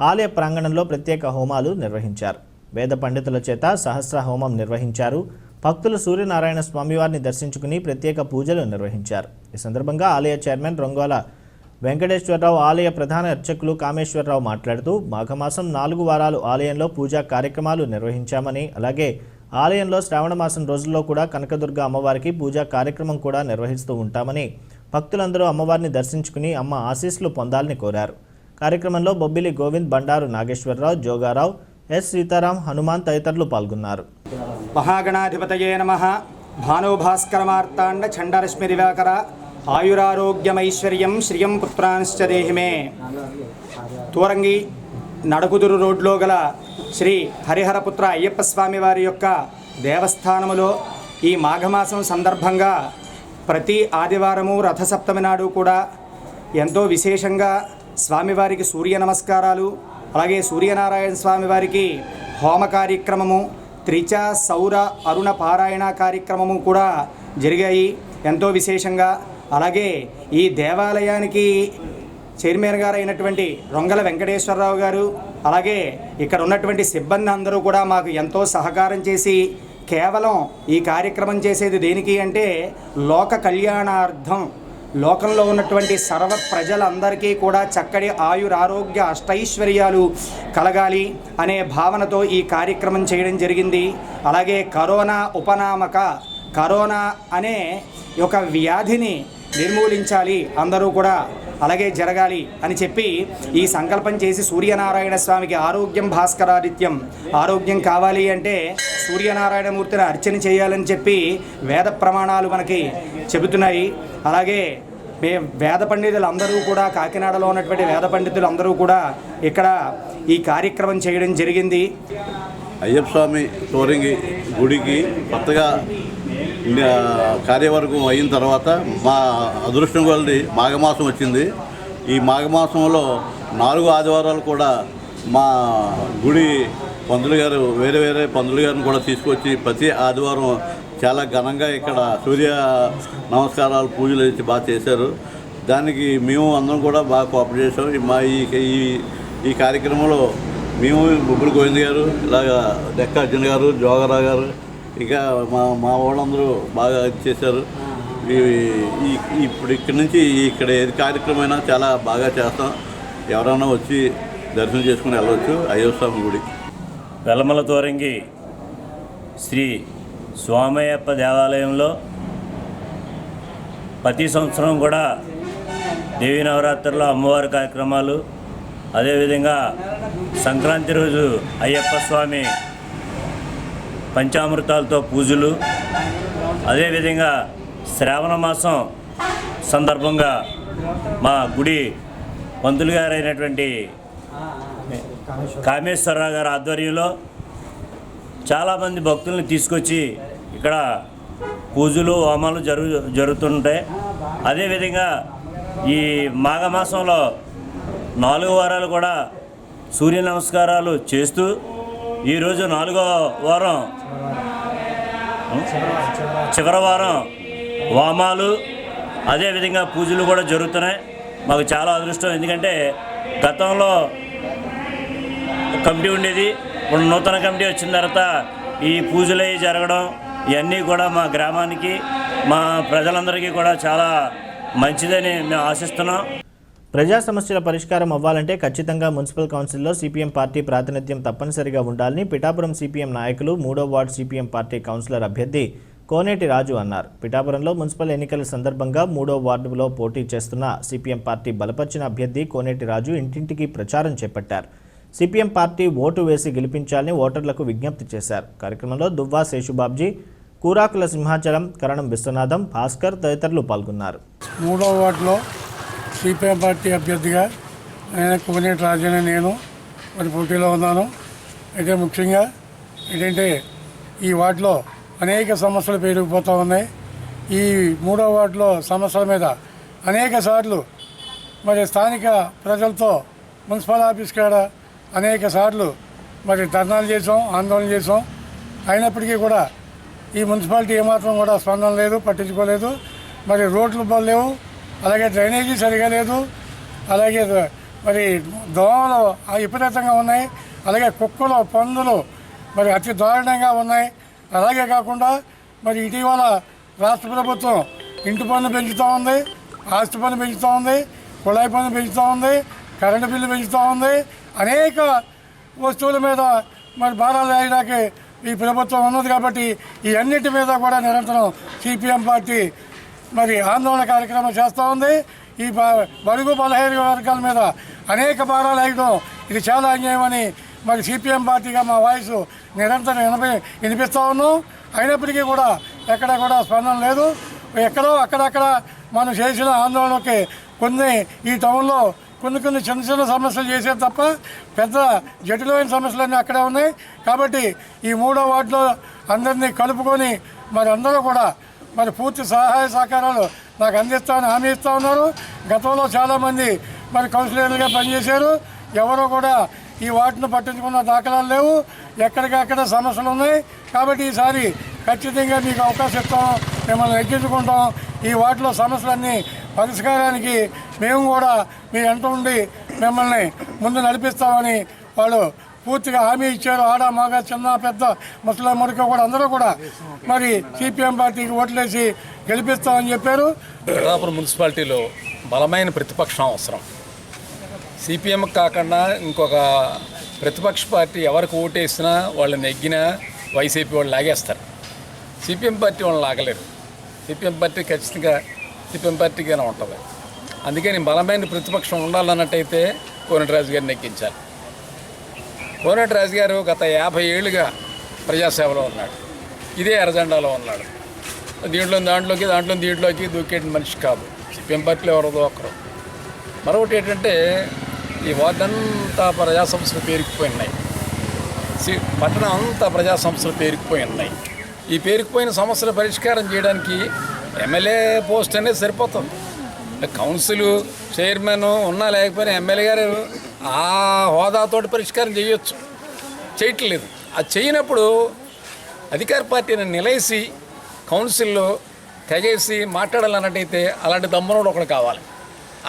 ఆలయ ప్రాంగణంలో ప్రత్యేక హోమాలు నిర్వహించారు. వేద పండితుల చేత సహస్ర హోమం నిర్వహించారు. భక్తులు సూర్యనారాయణ స్వామివారిని దర్శించుకుని ప్రత్యేక పూజలు నిర్వహించారు. ఈ సందర్భంగా ఆలయ చైర్మన్ రొంగోల వెంకటేశ్వరరావు, ఆలయ ప్రధాన అర్చకులు కామేశ్వరరావు మాట్లాడుతూ మాఘమాసం 4 వారాలు ఆలయంలో పూజా కార్యక్రమాలు నిర్వహించామని, అలాగే ఆలయంలో శ్రావణ మాసం రోజుల్లో కూడా కనకదుర్గ అమ్మవారికి పూజా కార్యక్రమం కూడా నిర్వహిస్తూ ఉంటామని, భక్తులందరూ అమ్మవారిని దర్శించుకుని అమ్మ ఆశీస్సులు పొందాలని కోరారు. కార్యక్రమంలో బొబ్బిలి గోవింద్, బండారు నాగేశ్వరరావు, జోగారావు, ఎస్ సీతారాం, హనుమాన్ తదితరులు పాల్గొన్నారు. మహాగణాధిపతయే నమః. భానుభాస్కరమార్తాండ చండరశ్మి దివాకర ఆయురారోగ్యమైశ్వర్యం శ్రియం పుత్రాంశ్చ దేహిమే. తూరంగి నడకుదురు రోడ్లో గల శ్రీ హరిహరపుత్ర అయ్యప్ప స్వామి వారి యొక్క దేవస్థానములో ఈ మాఘమాసం సందర్భంగా ప్రతి ఆదివారము రథసప్తమి నాడు కూడా ఎంతో విశేషంగా స్వామివారికి సూర్య నమస్కారాలు, అలాగే సూర్యనారాయణ స్వామి వారికి హోమ కార్యక్రమము, త్రిచ సౌర అరుణ పారాయణ కార్యక్రమము కూడా జరిగాయి ఎంతో విశేషంగా. అలాగే ఈ దేవాలయానికి చైర్మన్ గారు అయినటువంటి రొంగల వెంకటేశ్వరరావు గారు, అలాగే ఇక్కడ ఉన్నటువంటి సిబ్బంది అందరూ కూడా మాకు ఎంతో సహకారం చేసి కేవలం ఈ కార్యక్రమం చేసేది దేనికి అంటే లోక కళ్యాణార్థం, లోకంలో ఉన్నటువంటి సర్వ ప్రజలందరికీ కూడా చక్కటి ఆయురారోగ్య అష్టైశ్వర్యాలు కలగాలి అనే భావనతో ఈ కార్యక్రమం చేయడం జరిగింది. అలాగే కరోనా అనే ఒక వ్యాధిని నిర్మూలించాలి అందరూ కూడా, అలాగే జరగాలి అని చెప్పి ఈ సంకల్పం చేసి సూర్యనారాయణ స్వామికి ఆరోగ్యం భాస్కరాదిత్యం, ఆరోగ్యం కావాలి అంటే సూర్యనారాయణమూర్తిని అర్చన చేయాలని చెప్పి వేద ప్రమాణాలు మనకి చెబుతున్నాయి. అలాగే వేద పండితులు అందరూ కూడా, కాకినాడలో ఉన్నటువంటి వేద పండితులు అందరూ కూడా ఇక్కడ ఈ కార్యక్రమం చేయడం జరిగింది. అయ్యప్ప స్వామి తూరంగి గుడికి కొత్తగా కార్యవర్గం అయిన తర్వాత మా అదృష్టం కొలది మాఘమాసం వచ్చింది. ఈ మాఘమాసంలో 4 ఆదివారాలు కూడా మా గుడి పంతులు గారు వేరే పంతులు గారిని కూడా తీసుకొచ్చి ప్రతి ఆదివారం చాలా ఘనంగా ఇక్కడ సూర్య నమస్కారాలు పూజలు ఇచ్చి బాగా చేశారు. దానికి మేము అందరం కూడా బాగా కోఆపరేట్ చేసాం. మా ఈ కార్యక్రమంలో మేము బొబ్బులు గోవింద్ గారు, ఇలాగా డెక్క అర్జున్ గారు, జోగరావు గారు, ఇంకా మా వాళ్ళందరూ బాగా చేశారు. ఇప్పుడు ఇక్కడి నుంచి ఇక్కడ ఏది కార్యక్రమం అయినా చాలా బాగా చేస్తాం. ఎవరైనా వచ్చి దర్శనం చేసుకుని వెళ్ళవచ్చు అయ్యప్ప స్వామి గుడి. వెలమల తూరంగి శ్రీ స్వామయ్యప్ప దేవాలయంలో ప్రతి సంవత్సరం కూడా దేవీ నవరాత్రుల్లో అమ్మవారి కార్యక్రమాలు, అదేవిధంగా సంక్రాంతి రోజు అయ్యప్ప స్వామి పంచామృతాలతో పూజలు, అదేవిధంగా శ్రావణ మాసం సందర్భంగా మా గుడి పంతులు గారు అయినటువంటి కామేశ్వరరావు గారి ఆధ్వర్యంలో చాలామంది భక్తుల్ని తీసుకొచ్చి ఇక్కడ పూజలు హోమాలు జరుగుతుంటాయి. అదేవిధంగా ఈ మాఘమాసంలో 4 వారాలు కూడా సూర్య నమస్కారాలు చేస్తూ ఈరోజు 4వ వారం చివరి వారం హోమాలు, అదేవిధంగా పూజలు కూడా జరుగుతున్నాయి. మాకు చాలా అదృష్టం. ఎందుకంటే గతంలో కమిటీ ఉండేది, ఇప్పుడు నూతన కమిటీ వచ్చిన తర్వాత ఈ పూజలు జరగడం ఇవన్నీ కూడా మా గ్రామానికి, మా ప్రజలందరికీ కూడా చాలా మంచిదని మేము ఆశిస్తున్నాం. ప్రజా సమస్యల పరిష్కారం అవ్వాలంటే ఖచ్చితంగా మున్సిపల్ కౌన్సిల్లో సిపిఎం పార్టీ ప్రాతినిధ్యం తప్పనిసరిగా ఉండాలని పిఠాపురం సిపిఎం నాయకులు 3వ వార్డు సిపిఎం పార్టీ కౌన్సిలర్ అభ్యర్థి కోనేటి రాజు అన్నారు. పిఠాపురంలో మున్సిపల్ ఎన్నికల సందర్భంగా 3వ వార్డులో పోటీ చేస్తున్న సిపిఎం పార్టీ బలపరిచిన అభ్యర్థి కోనేటి రాజు ఇంటింటికి ప్రచారం చేపట్టారు. సిపిఎం పార్టీ ఓటు వేసి గెలిపించాలని ఓటర్లకు విజ్ఞప్తి చేశారు. కార్యక్రమంలో దువ్వా శేషుబాబ్జీ, కూరాకుల సింహాచలం, కరణం విశ్వనాథం, భాస్కర్ తదితరులు పాల్గొన్నారు. 3వ వార్డులో సిపిఎం పార్టీ అభ్యర్థిగా కోనేటి రాజు నేను మరి పోటీలో ఉన్నాను. అయితే ముఖ్యంగా ఏంటంటే ఈ వార్డులో అనేక సమస్యలు పెరిగిపోతూ ఉన్నాయి. ఈ 3వ వార్డులో సమస్యల మీద అనేక సార్లు మరి స్థానిక ప్రజలతో మున్సిపల్ ఆఫీస్ కాడ అనేక సార్లు మరి ధర్నాలు చేసాం, ఆందోళన చేసాం. అయినప్పటికీ కూడా ఈ మున్సిపాలిటీ ఏమాత్రం కూడా స్పందన లేదు, పట్టించుకోలేదు. మరి రోడ్లు లేవు, అలాగే డ్రైనేజీ సరిగా లేదు, అలాగే మరి దోమలు విపరీతంగా ఉన్నాయి, అలాగే కుక్కలు, పందులు మరి అతి దారుణంగా ఉన్నాయి. అలాగే కాకుండా మరి ఇటీవల రాష్ట్ర ప్రభుత్వం ఇంటి పన్ను పెంచుతూ ఉంది, ఆస్తి పన్ను పెంచుతూ ఉంది, కుళాయి పన్ను పెంచుతూ ఉంది, కరెంటు బిల్లు పెంచుతూ ఉంది. అనేక వస్తువుల మీద మరి భారాలు వేయడానికి ఈ ప్రభుత్వం ఉన్నది. కాబట్టి ఈ అన్నిటి మీద కూడా నిరంతరం సిపిఎం పార్టీ మరి ఆందోళన కార్యక్రమం చేస్తూ ఉంది. ఈ బడుగు బలహీన వర్గాల మీద అనేక భారాలు వేయడం ఇది చాలా అన్యాయమని మరి సిపిఎం పార్టీగా మా వాయిస్ నిరంతరం వినిపిస్తూ ఉన్నాం. అయినప్పటికీ కూడా ఎక్కడ కూడా స్పందన లేదు. ఎక్కడో అక్కడక్కడ మనం చేసిన ఆందోళనకి కొన్ని ఈ టౌన్లో కొన్ని చిన్న చిన్న సమస్యలు చేసేది తప్ప పెద్ద జటిలమైన సమస్యలన్నీ అక్కడే ఉన్నాయి. కాబట్టి ఈ 3వ వార్డులో అందరినీ కలుపుకొని మరి అందరూ కూడా మరి పూర్తి సహాయ సహకారాలు నాకు అందిస్తామని హామీ ఇస్తూ ఉన్నారు. గతంలో చాలామంది మరి కౌన్సిలర్లుగా పనిచేశారు. ఎవరో కూడా ఈ వార్డును పట్టించుకున్న దాఖలాలు లేవు. ఎక్కడికక్కడ సమస్యలు ఉన్నాయి. కాబట్టి ఈసారి ఖచ్చితంగా మీకు అవకాశం ఇస్తాం, మిమ్మల్ని ఎక్కించుకుంటాం. ఈ వార్డులో సమస్యలన్నీ పరిష్కారానికి మేము కూడా మీ వెంట ఉండి మిమ్మల్ని ముందు నడిపిస్తామని వాళ్ళు పూర్తిగా హామీ ఇచ్చారు. ఆడ మగ చిన్న పెద్ద ముసలి మురికి కూడా అందరూ కూడా మరి సిపిఎం పార్టీకి ఓట్లేసి గెలిపిస్తామని చెప్పారు. పిఠాపురం మున్సిపాలిటీలో బలమైన ప్రతిపక్షం అవసరం. సిపిఎం కాకుండా ఇంకొక ప్రతిపక్ష పార్టీ ఎవరికి ఓటేసినా వాళ్ళు నెగ్గినా వైసీపీ వాళ్ళు లాగేస్తారు. సిపిఎం పార్టీ వాళ్ళు లాగలేరు. సిపిఎం పార్టీ ఖచ్చితంగా సిపిఎం పార్టీగానే ఉంటుంది. అందుకని బలమైన ప్రతిపక్షం ఉండాలన్నట్టయితే కోనేటి రాజు గారిని ఎక్కించాలి. కోనేటి రాజు గారు గత 50 ఏళ్ళుగా ప్రజాసేవలో ఉన్నాడు. ఇదే ఎర్రజెండాలో ఉన్నాడు. దీంట్లోకి దూకేటి మనిషి కాదు. సిపిఎం పార్టీలో ఎవరో ఒకరు. మరొకటి ఏంటంటే ఈ వార్డంతా ప్రజా సంస్థలు పేరుకుపోయి ఉన్నాయి. పట్టణం అంతా ప్రజా సంస్థలు పేరుకుపోయి ఉన్నాయి. ఈ పేరుకుపోయిన సమస్యల పరిష్కారం చేయడానికి ఎమ్మెల్యే పోస్ట్ అనేది సరిపోతుంది. కౌన్సిల్ చైర్మన్ ఉన్నా లేకపోయినా ఎమ్మెల్యే గారు ఆ హోదాతోటి పరిష్కారం చేయట్లేదు. అది చేయనప్పుడు అధికార పార్టీని నిలైసి కౌన్సిల్లో తెగేసి మాట్లాడాలన్నట్టయితే అలాంటి దమ్మునోడు ఒకడు కావాలి.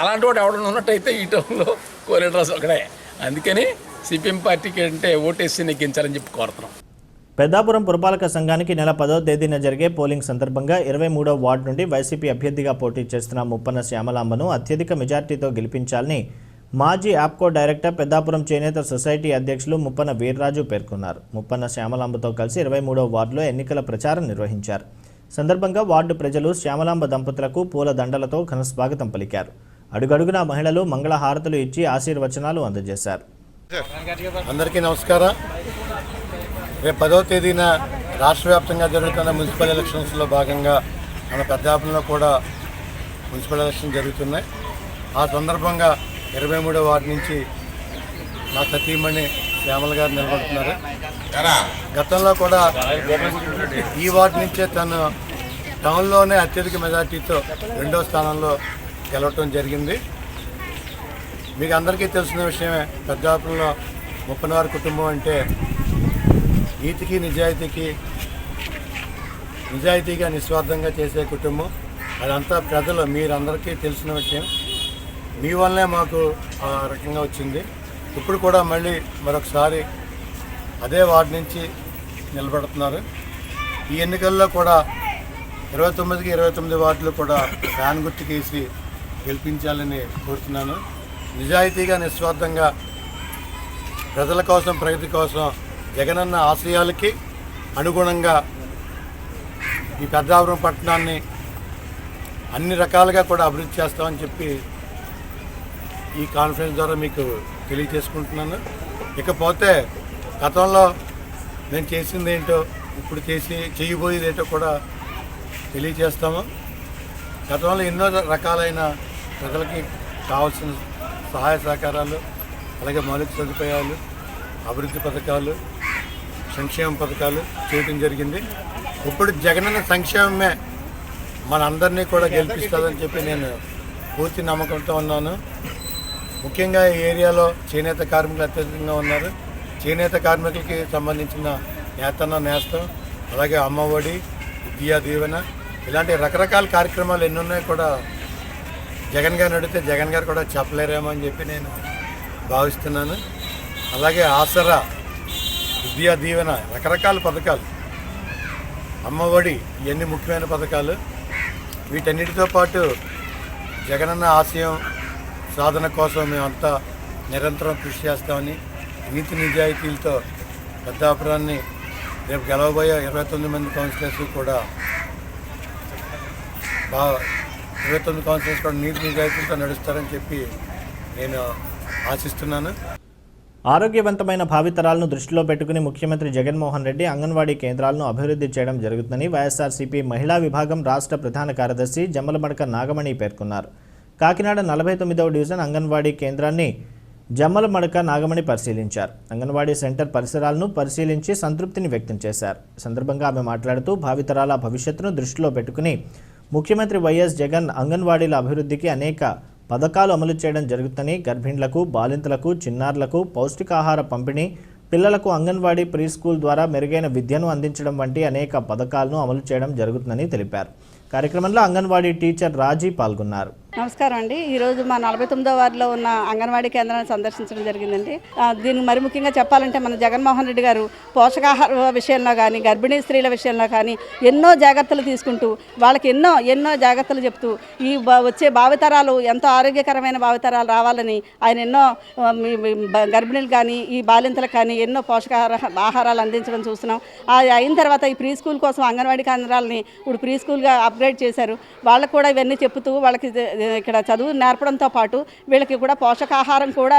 అలాంటి వాడు ఎవడన్నా ఉన్నట్టయితే ఈ టౌన్లో కోనేటి రాజు ఒకడే. అందుకని సిపిఎం పార్టీకి అంటే ఓటేసి నెగ్గించాలని చెప్పి కోరుతున్నాం. పెద్దాపురం పురపాలక సంఘానికి నెల 10వ తేదీన జరిగే పోలింగ్ సందర్భంగా 23వ వార్డు నుండి వైసీపీ అభ్యర్థిగా పోటీ చేస్తున్న ముప్పన శ్యామలాంబను అత్యధిక మెజార్టీతో గెలిపించాలని మాజీ యాప్కో డైరెక్టర్ పెద్దాపురం చేనేత సొసైటీ అధ్యక్షులు ముప్పన వీర్రాజు పేర్కొన్నారు. ముప్పన శ్యామలాంబతో కలిసి 23వ వార్డులో ఎన్నికల ప్రచారం నిర్వహించారు. సందర్భంగా వార్డు ప్రజలు శ్యామలాంబ దంపతులకు పూల దండలతో ఘన స్వాగతం పలికారు. అడుగడుగునా మహిళలు మంగళహారతులు ఇచ్చి ఆశీర్వచనాలు అందజేశారు. అందరికీ నమస్కారం. రేపు 10వ తేదీన రాష్ట్ర వ్యాప్తంగా జరుగుతున్న మున్సిపల్ ఎలక్షన్స్లో భాగంగా మన పెద్దాపురంలో కూడా మున్సిపల్ ఎలక్షన్ జరుగుతున్నాయి. ఆ సందర్భంగా 23వ వార్డు నుంచి నా సతీమణి శ్యామల గారు నిలబడుతున్నారు. గతంలో కూడా ఈ వార్డు నుంచే తను టౌన్లోనే అత్యధిక మెజార్టీతో 2వ స్థానంలో గెలవటం జరిగింది. మీకు అందరికీ తెలిసిన విషయమే, పెద్దాపురంలో ముప్పనవారి కుటుంబం అంటే నీతికి నిజాయితీగా నిస్వార్థంగా చేసే కుటుంబం. అదంతా ప్రజలు మీరందరికీ తెలిసిన విషయం. మీ వల్లనే మాకు ఆ రకంగా వచ్చింది. ఇప్పుడు కూడా మళ్ళీ మరొకసారి అదే వార్డు నుంచి నిలబడుతున్నారు. ఈ ఎన్నికల్లో కూడా 29కి 29 వార్డులు కూడా ఫ్యాన్ గుర్తుకేసి గెలిపించాలని కోరుతున్నాను. నిజాయితీగా నిస్వార్థంగా ప్రజల కోసం ప్రగతి కోసం జగనన్న ఆశయాలకి అనుగుణంగా ఈ పెద్దాపురం పట్టణాన్ని అన్ని రకాలుగా కూడా అభివృద్ధి చేస్తామని చెప్పి ఈ కాన్ఫరెన్స్ ద్వారా మీకు తెలియజేసుకుంటున్నాను. ఇకపోతే గతంలో నేను చేసింది ఏంటో ఇప్పుడు చేయబోయేది ఏంటో కూడా తెలియజేస్తాము. గతంలో ఎన్నో రకాలైన ప్రజలకి కావాల్సిన సహాయ సహకారాలు, అలాగే మౌలిక సదుపాయాలు, అభివృద్ధి పథకాలు, సంక్షేమ పథకాలు చేయడం జరిగింది. ఇప్పుడు జగనన్న సంక్షేమమే మనందరినీ కూడా గెలిపిస్తుందని చెప్పి నేను పూర్తి నమ్మకంతో ఉన్నాను. ముఖ్యంగా ఈ ఏరియాలో చేనేత కార్మికులు అత్యధికంగా ఉన్నారు. చేనేత కార్మికులకి సంబంధించిన నేతన్న నేస్తం, అలాగే అమ్మఒడి, విద్యా దీవెన ఇలాంటి రకరకాల కార్యక్రమాలు ఎన్ని ఉన్నాయి కూడా జగన్ గారిని అడిగితే జగన్ గారు కూడా చెప్పలేరేమో అని చెప్పి నేను భావిస్తున్నాను. అలాగే ఆసరా, విద్యా దీవెన, రకరకాల పథకాలు, అమ్మఒడి ఇవన్నీ ముఖ్యమైన పథకాలు. వీటన్నిటితో పాటు జగనన్న ఆశయం సాధన కోసం మేమంతా నిరంతరం కృషి చేస్తామని, నీతి నిజాయితీలతో పెద్దాపురాన్ని రేపు గెలవబోయే 29 మంది కౌన్సిలర్స్ కూడా 29 కౌన్సిలర్స్ కూడా నీతి నిజాయితీలతో నడుస్తారని చెప్పి నేను ఆశిస్తున్నాను. ఆరోగ్యవంతమైన భావితరాలను దృష్టిలో పెట్టుకుని ముఖ్యమంత్రి జగన్మోహన్ రెడ్డి అంగన్వాడీ కేంద్రాలను అభివృద్ధి చేయడం జరుగుతుందని వైఎస్ఆర్సీపీ మహిళా విభాగం రాష్ట్ర ప్రధాన కార్యదర్శి జమ్మలమడక నాగమణి పేర్కొన్నారు. కాకినాడ 49వ డివిజన్ అంగన్వాడీ కేంద్రాన్ని జమ్మలమడక నాగమణి పరిశీలించారు. అంగన్వాడీ సెంటర్ పరిసరాలను పరిశీలించి సంతృప్తిని వ్యక్తం చేశారు. ఈ సందర్భంగా ఆమె మాట్లాడుతూ భావితరాల భవిష్యత్తును దృష్టిలో పెట్టుకుని ముఖ్యమంత్రి వైఎస్ జగన్ అంగన్వాడీల అభివృద్ధికి అనేక పథకాలు అమలు చేయడం జరుగుతుందని, గర్భిణులకు, బాలింతలకు, చిన్నారులకు పౌష్టికాహార పంపిణీ, పిల్లలకు అంగన్వాడీ ప్రీ స్కూల్ ద్వారా మెరుగైన విద్యను అందించడం వంటి అనేక పథకాలను అమలు చేయడం జరుగుతుందని తెలిపారు. కార్యక్రమంలో అంగన్వాడీ టీచర్ రాజీ పాల్గొన్నారు. నమస్కారం అండి. ఈరోజు మా 49వ వార్డులో ఉన్న అంగన్వాడీ కేంద్రాన్ని సందర్శించడం జరిగిందండి. దీనికి మరి ముఖ్యంగా చెప్పాలంటే మన జగన్మోహన్ రెడ్డి గారు పోషకాహార విషయంలో కానీ, గర్భిణీ స్త్రీల విషయంలో కానీ ఎన్నో జాగ్రత్తలు తీసుకుంటూ వాళ్ళకి ఎన్నో జాగ్రత్తలు చెప్తూ ఈ వచ్చే భావితరాలు ఎంతో ఆరోగ్యకరమైన భావితరాలు రావాలని ఆయన ఎన్నో గర్భిణీలు కానీ, ఈ బాలింతలకు కానీ ఎన్నో ఆహారాలు అందించడం చూస్తున్నాం. అయిన తర్వాత ఈ ప్రీ స్కూల్ కోసం అంగన్వాడీ కేంద్రాలని ఇప్పుడు ప్రీ స్కూల్గా అప్గ్రేడ్ చేశారు. వాళ్ళకు కూడా ఇవన్నీ చెప్తూ వాళ్ళకి ఇక్కడ చదువు నేర్పడంతో పాటు వీళ్ళకి కూడా పోషకాహారం కూడా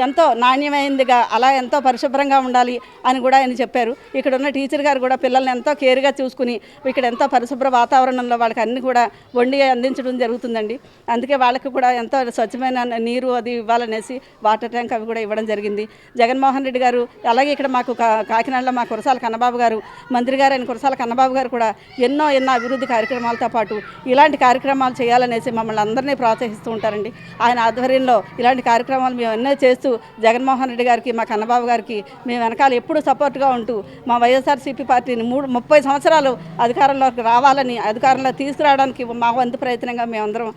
ఎంతో నాణ్యమైనదిగా, అలా ఎంతో పరిశుభ్రంగా ఉండాలి అని కూడా ఆయన చెప్పారు. ఇక్కడ ఉన్న టీచర్ గారు కూడా పిల్లల్ని ఎంతో కేర్గా చూసుకుని ఇక్కడ ఎంతో పరిశుభ్ర వాతావరణంలో వాళ్ళకి అన్ని కూడా వండి అందించడం జరుగుతుందండి. అందుకే వాళ్ళకి కూడా ఎంతో స్వచ్ఛమైన నీరు అది ఇవ్వాలనేసి వాటర్ ట్యాంక్ అవి కూడా ఇవ్వడం జరిగింది. జగన్మోహన్ రెడ్డి గారు అలాగే ఇక్కడ మాకు కాకినాడలో మా కురసాల కన్నబాబు గారు, మంత్రి గారు అయిన కురసాల కన్నబాబు గారు కూడా ఎన్నో అభివృద్ధి కార్యక్రమాలతో పాటు ఇలాంటి కార్యక్రమాలు చేయాలనేసి మమ్మల్ని అందరినీ ప్రోత్సహిస్తూ ఉంటారండి. ఆయన ఆధ్వర్యంలో ఇలాంటి కార్యక్రమాలు మేము ఎన్నో చేస్తూ జగన్మోహన్ రెడ్డి గారికి, మా కన్నబాబు గారికి మేము వెనకాల ఎప్పుడూ సపోర్ట్గా ఉంటూ మా వైఎస్ఆర్సీపీ పార్టీని 30 సంవత్సరాలు అధికారంలోకి రావాలని, అధికారంలో తీసుకురావడానికి మా వంతు ప్రయత్నంగా మేమందరం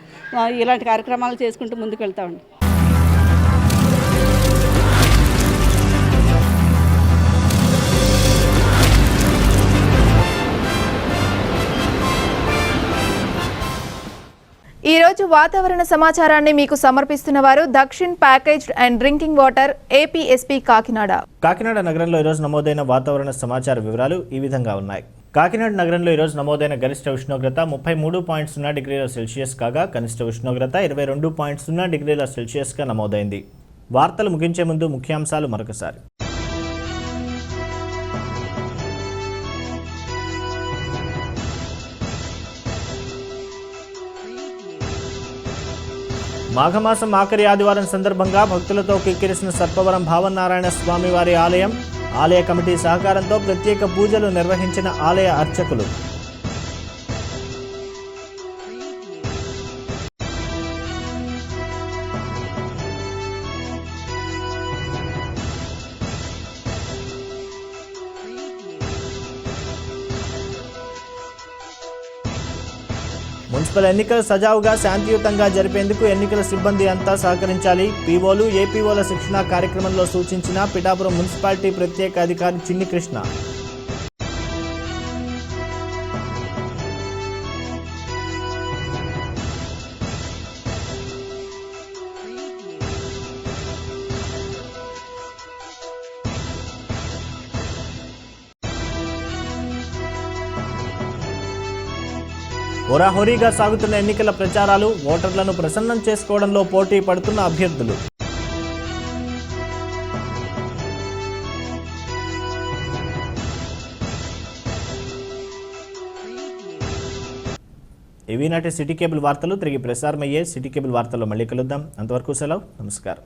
ఇలాంటి కార్యక్రమాలు చేసుకుంటూ ముందుకు వెళ్తామండి. ఈ రోజు వాతావరణ సమాచారాన్ని మీకు సమర్పిస్తున్న వారు Dakshin packaged and drinking water APSP Kakinada. Kakinada నగరంలో ఈరోజు నమోదైన వాతావరణ సమాచార వివరాలు ఈ విధంగా ఉన్నాయి. కాకినాడ నగరంలో ఈరోజు నమోదైన గరిష్ట ఉష్ణోగ్రత 33.0 డిగ్రీల సెల్సియస్ కాగా కనిష్ట ఉష్ణోగ్రత 22.0 డిగ్రీల సెల్సియస్గా నమోదైంది. వార్తలు ముగించే ముందు ముఖ్యాంశాలు మరొకసారి. మాఘమాసం ఆఖరి ఆదివారం సందర్భంగా భక్తులతో కిక్కిరిసిన సర్పవరం భావనారాయణ స్వామివారి ఆలయం. ఆలయ కమిటీ సహకారంతో ప్రత్యేక పూజలు నిర్వహించిన ఆలయ అర్చకులు. మున్సిపల్ ఎన్నికలు సజావుగా శాంతియుతంగా జరిపేందుకు ఎన్నికల సిబ్బంది అంతా సహకరించాలి. పీఓలు, ఏపీఓల శిక్షణ కార్యక్రమంలో సూచించిన పిఠాపురం మున్సిపాలిటీ ప్రత్యేక అధికారి చిన్ని కృష్ణ. హోరాహోరీగా సాగుతున్న ఎన్నికల ప్రచారాలు, ఓటర్లను ప్రసన్నం చేసుకోవడంలో పోటీ పడుతున్న అభ్యర్థులు. ఇవి నాటి సిటీ కేబుల్ వార్తలు. తిరిగి ప్రసారమయ్యే సిటీ కేబుల్ వార్తల్లో మళ్ళీ కలుద్దాం. అంతవరకు సెలవు. నమస్కారం.